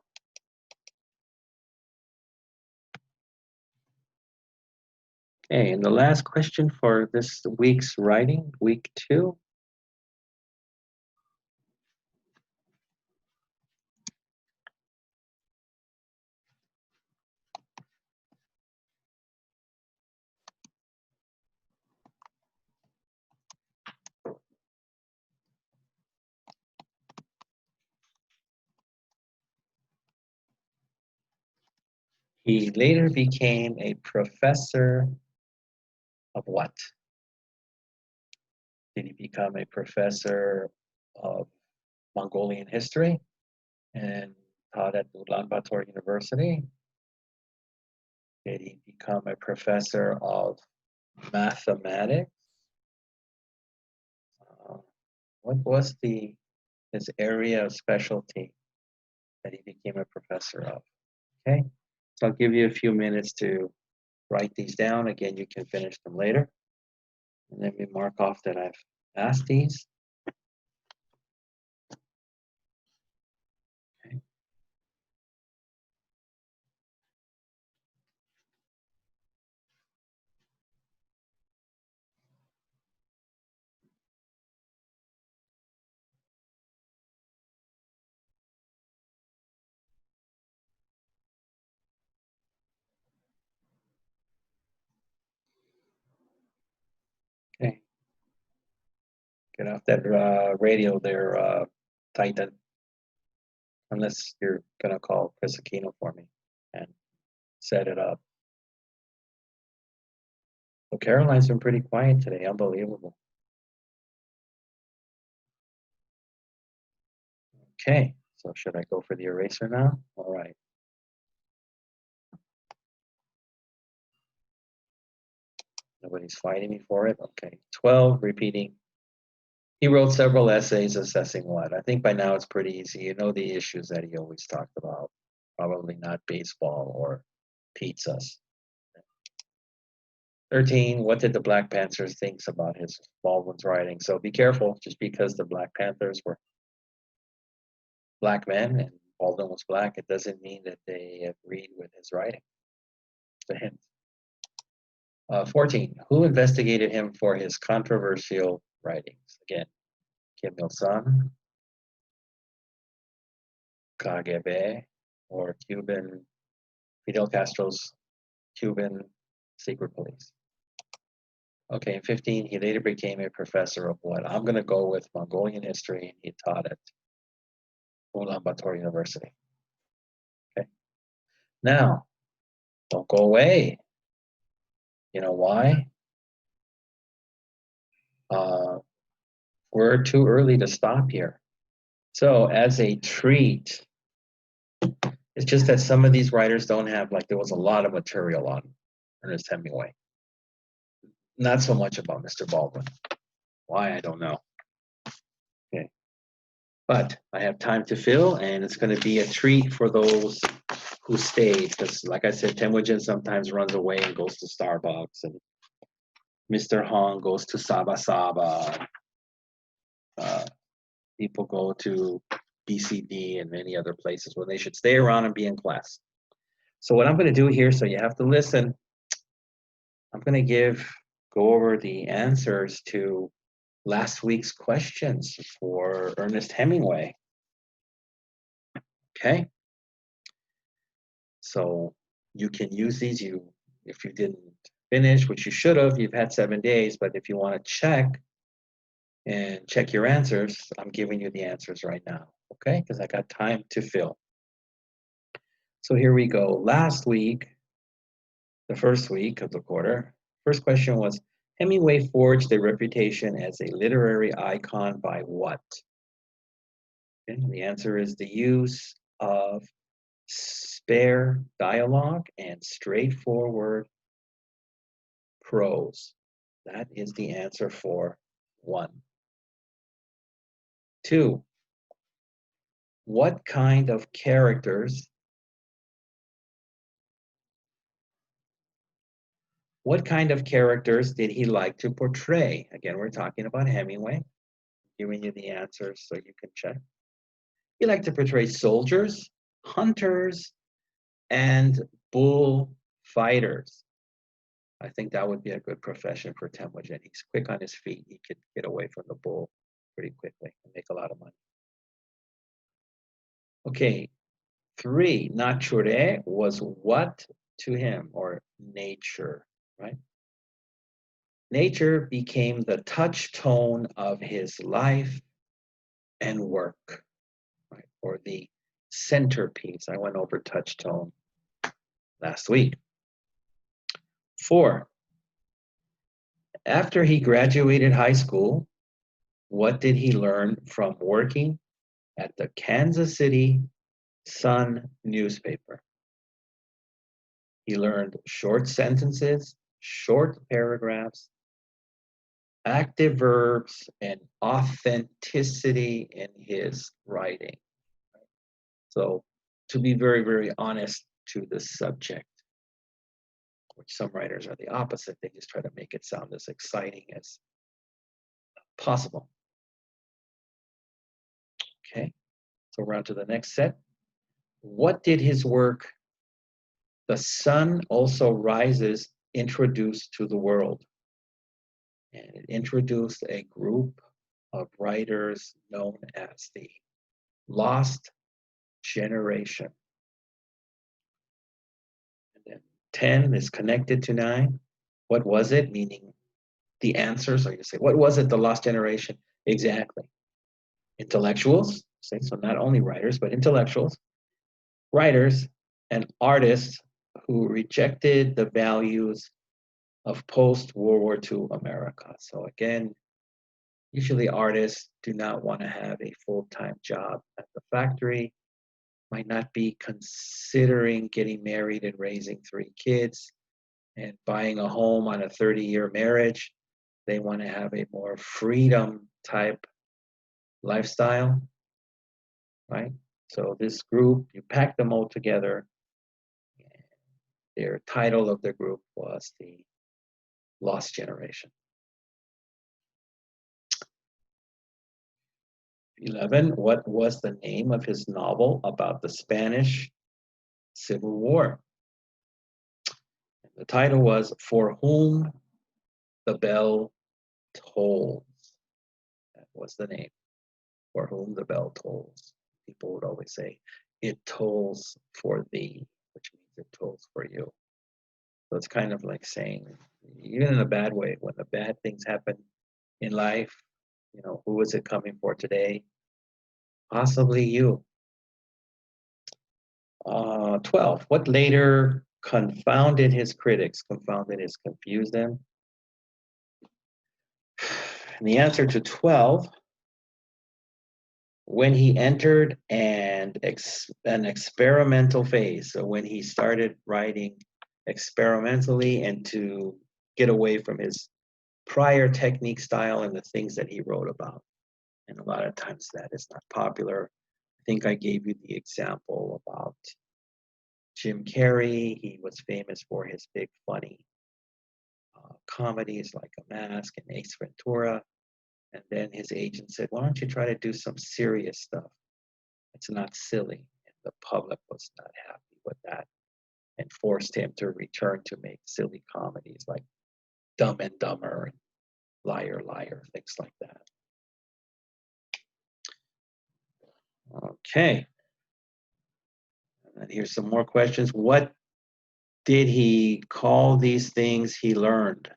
S1: Okay, and the last question for this week's writing, week 2. He later became a professor of what? Did he become a professor of Mongolian history and taught at Ulaanbaatar University? Did he become a professor of mathematics? What was his area of specialty that he became a professor of? Okay, so I'll give you a few minutes to write these down. Again, you can finish them later. And let me mark off that I've asked these. Okay. Okay. Get off that radio there, Titan. Unless you're gonna call Chris Aquino for me and set it up. Well, Caroline's been pretty quiet today. Unbelievable. Okay, so should I go for the eraser now? All right. Nobody's fighting me for it. Okay. 12, repeating. He wrote several essays assessing what? I think by now it's pretty easy. You know the issues that he always talked about. Probably not baseball or pizzas. 13, what did the Black Panthers think about his Baldwin's writing? So be careful, just because the Black Panthers were black men and Baldwin was black, it doesn't mean that they agreed with his writing. It's a hint. 14, who investigated him for his controversial writings? Again, Kim Il-sung, KGB, or Fidel Castro's Cuban secret police. Okay, 15, he later became a professor of what? I'm going to go with Mongolian history, and he taught at Ulaanbaatar University. Okay. Now, don't go away. You know why? We're too early to stop here. So as a treat, it's just that some of these writers don't have, like there was a lot of material on Ernest Hemingway. Not so much about Mr. Baldwin. Why, I don't know. Okay. But I have time to fill, and it's going to be a treat for those who stayed. Because like I said, Temujin sometimes runs away and goes to Starbucks, and Mr. Hong goes to Saba Saba. People go to BCD and many other places where they should stay around and be in class. So what I'm going to do here, so you have to listen, I'm going to go over the answers to last week's questions for Ernest Hemingway. Okay? So you can use these. If you didn't finish, which you should have, you've had 7 days, but if you want to check and check your answers, I'm giving you the answers right now, okay? Because I got time to fill. So here we go. Last week, the first week of the quarter, first question was, Hemingway forged a reputation as a literary icon by what? And the answer is the use of spare dialogue and straightforward prose. That is the answer for 1. 2, what kind of characters did he like to portray? Again, we're talking about Hemingway. Giving you the answers so you can check. He liked to portray soldiers, hunters, and bullfighters. I think that would be a good profession for Temujin. He's quick on his feet. He could get away from the bull pretty quickly and make a lot of money. Okay, 3, nature was what to him, or nature, right? Nature became the touchstone of his life and work, right? Or the centerpiece. I went over touchstone last week. 4, after he graduated high school, what did he learn from working at the Kansas City Sun newspaper? He learned short sentences, short paragraphs, active verbs, and authenticity in his writing. So to be very, very honest to the subject, which some writers are the opposite. They just try to make it sound as exciting as possible. Okay, so we're on to the next set. What did his work, The Sun Also Rises, introduce to the world? And it introduced a group of writers known as the Lost Generation. And then 10 is connected to 9. What was it? Meaning the answer. So you say, what was it, the Lost Generation? Exactly. Intellectuals, so not only writers, but intellectuals, writers, and artists who rejected the values of post-World War II America. So again, usually artists do not want to have a full-time job at the factory, might not be considering getting married and raising 3 kids and buying a home on a 30-year marriage. They want to have a more freedom type lifestyle, right? So this group, you pack them all together. Their title of the group was the Lost Generation. 11, what was the name of his novel about the Spanish Civil War? The title was For Whom the Bell Tolls. That was the name. For Whom the Bell Tolls. People would always say, it tolls for thee, which means it tolls for you. So it's kind of like saying, even in a bad way, when the bad things happen in life, you know, who is it coming for today? Possibly you. 12, what later confounded his critics? Confounded is confused them. And the answer to 12, when he entered an experimental phase. So when he started writing experimentally and to get away from his prior technique style and the things that he wrote about. And a lot of times that is not popular. I think I gave you the example about Jim Carrey. He was famous for his big funny comedies like A Mask and Ace Ventura. And then his agent said, why don't you try to do some serious stuff? It's not silly. And the public was not happy with that and forced him to return to make silly comedies like Dumb and Dumber and Liar, Liar, things like that. Okay. And here's some more questions. What did he call these things he learned?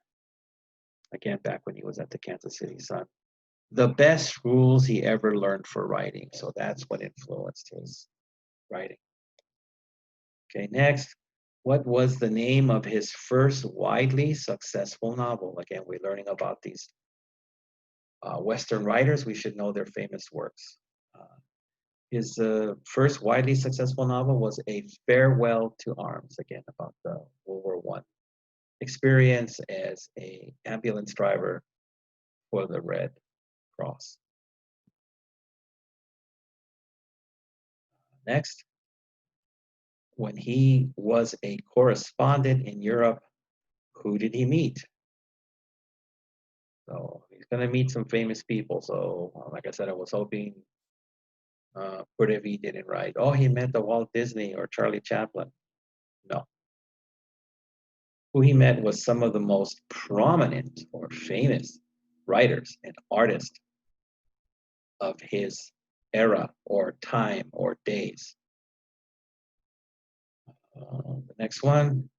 S1: Again, back when he was at the Kansas City Sun. The best rules he ever learned for writing. So that's what influenced his writing. Okay, next. What was the name of his first widely successful novel? Again, we're learning about these Western writers. We should know their famous works. His first widely successful novel was A Farewell to Arms, again, about the World War I experience as an ambulance driver for the Red Cross. Next, when he was a correspondent in Europe, who did he meet? So he's going to meet some famous people. So, like I said, I was hoping Portray didn't write, oh, he met the Walt Disney or Charlie Chaplin. No. Who he met was some of the most prominent or famous writers and artists of his era or time or days. The next one.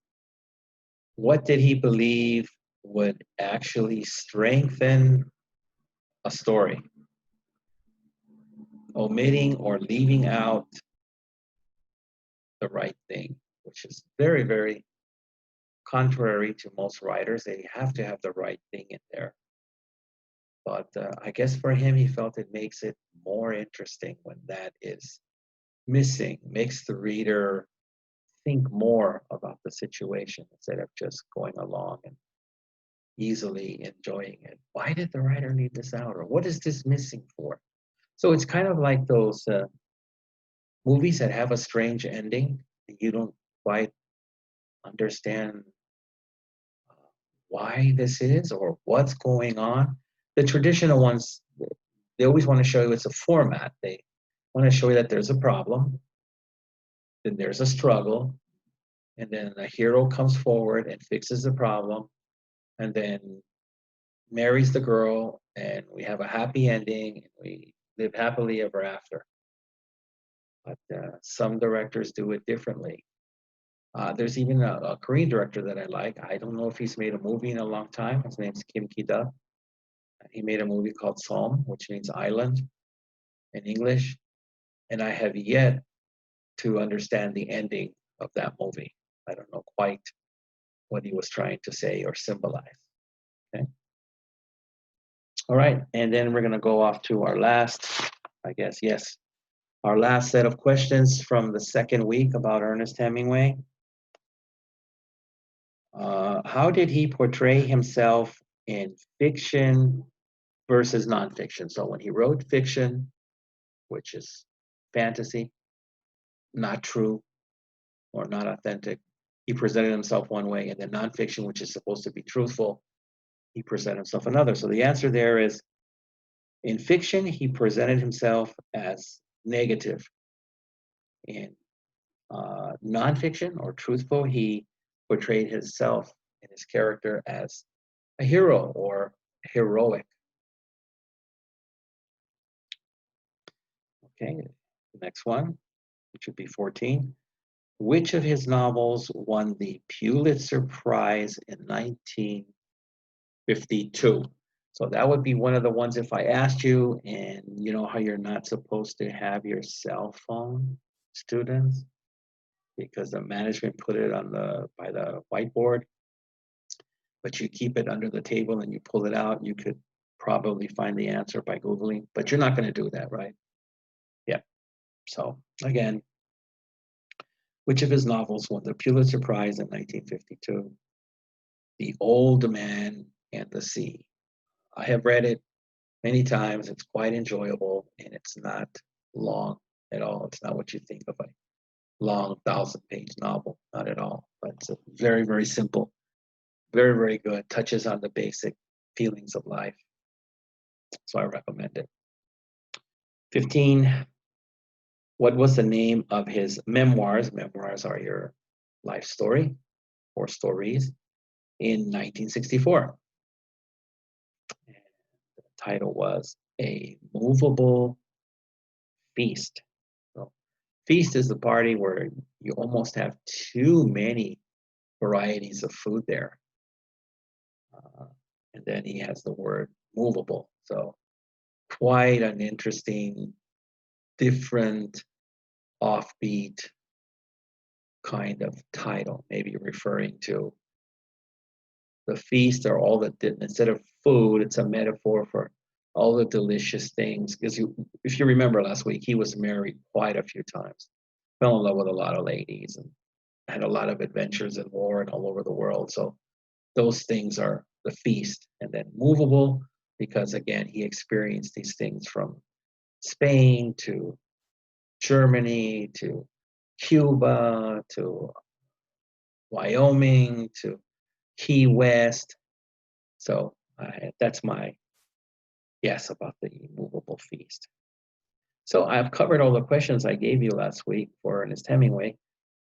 S1: What did he believe would actually strengthen a story? Omitting or leaving out the right thing, which is very, very contrary to most writers. They have to have the right thing in there. But I guess for him, he felt it makes it more interesting when that is missing, makes the reader think more about the situation instead of just going along and easily enjoying it. Why did the writer leave this out? Or what is this missing for? So it's kind of like those movies that have a strange ending. You don't quite understand why this is or what's going on. The traditional ones, they always want to show you it's a format. They want to show you that there's a problem, then there's a struggle, and then a hero comes forward and fixes the problem, and then marries the girl, and we have a happy ending, and we live happily ever after. But some directors do it differently. There's even a Korean director that I like. I don't know if he's made a movie in a long time. His name's Kim Ki-duk. He made a movie called Psalm, which means island in English. And I have yet to understand the ending of that movie. I don't know quite what he was trying to say or symbolize. Okay. All right, and then we're going to go off to our last, I guess, yes, our last set of questions from the second week about Ernest Hemingway. How did he portray himself in fiction versus nonfiction? So when he wrote fiction, which is fantasy, not true or not authentic, he presented himself one way, and then nonfiction, which is supposed to be truthful, he presented himself another. So the answer there is, in fiction, he presented himself as negative. In nonfiction or truthful, he portrayed himself and his character as a hero or heroic. Okay, the next one, which would be 14. Which of his novels won the Pulitzer Prize in 1952? So that would be one of the ones if I asked you, and you know how you're not supposed to have your cell phone, students, because the management put it on by the whiteboard, but you keep it under the table and you pull it out, you could probably find the answer by Googling, but you're not going to do that, right? Yeah. So again, which of his novels won the Pulitzer Prize in 1952? The Old Man and the Sea. I have read it many times. It's quite enjoyable, and it's not long at all. It's not what you think of a long 1,000-page novel, not at all. But it's very, very simple, very, very good. Touches on the basic feelings of life. So I recommend it. 15. What was the name of his memoirs? Memoirs are your life story or stories in 1964. And the title was A Movable Feast. So Feast is the party where you almost have too many varieties of food there. And then he has the word movable. So quite an interesting, different, offbeat kind of title, maybe referring to the feast or all the, instead of food, it's a metaphor for all the delicious things. Because if you remember last week, he was married quite a few times, fell in love with a lot of ladies, and had a lot of adventures in war and all over the world. So those things are the feast. And then movable, because again, he experienced these things from Spain to Germany to Cuba to Wyoming to Key West. So that's my guess about the movable feast. So I've covered all the questions I gave you last week for Ernest Hemingway.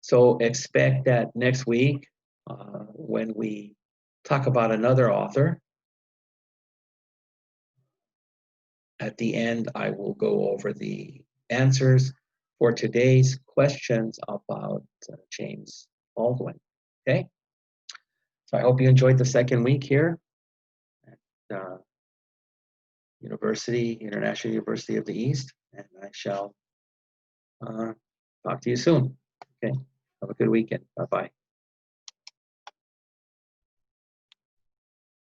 S1: So expect that next week when we talk about another author. At the end, I will go over the answers for today's questions about James Baldwin. Okay? So I hope you enjoyed the second week here at International University of the East, and I shall talk to you soon. Okay? Have a good weekend. Bye-bye.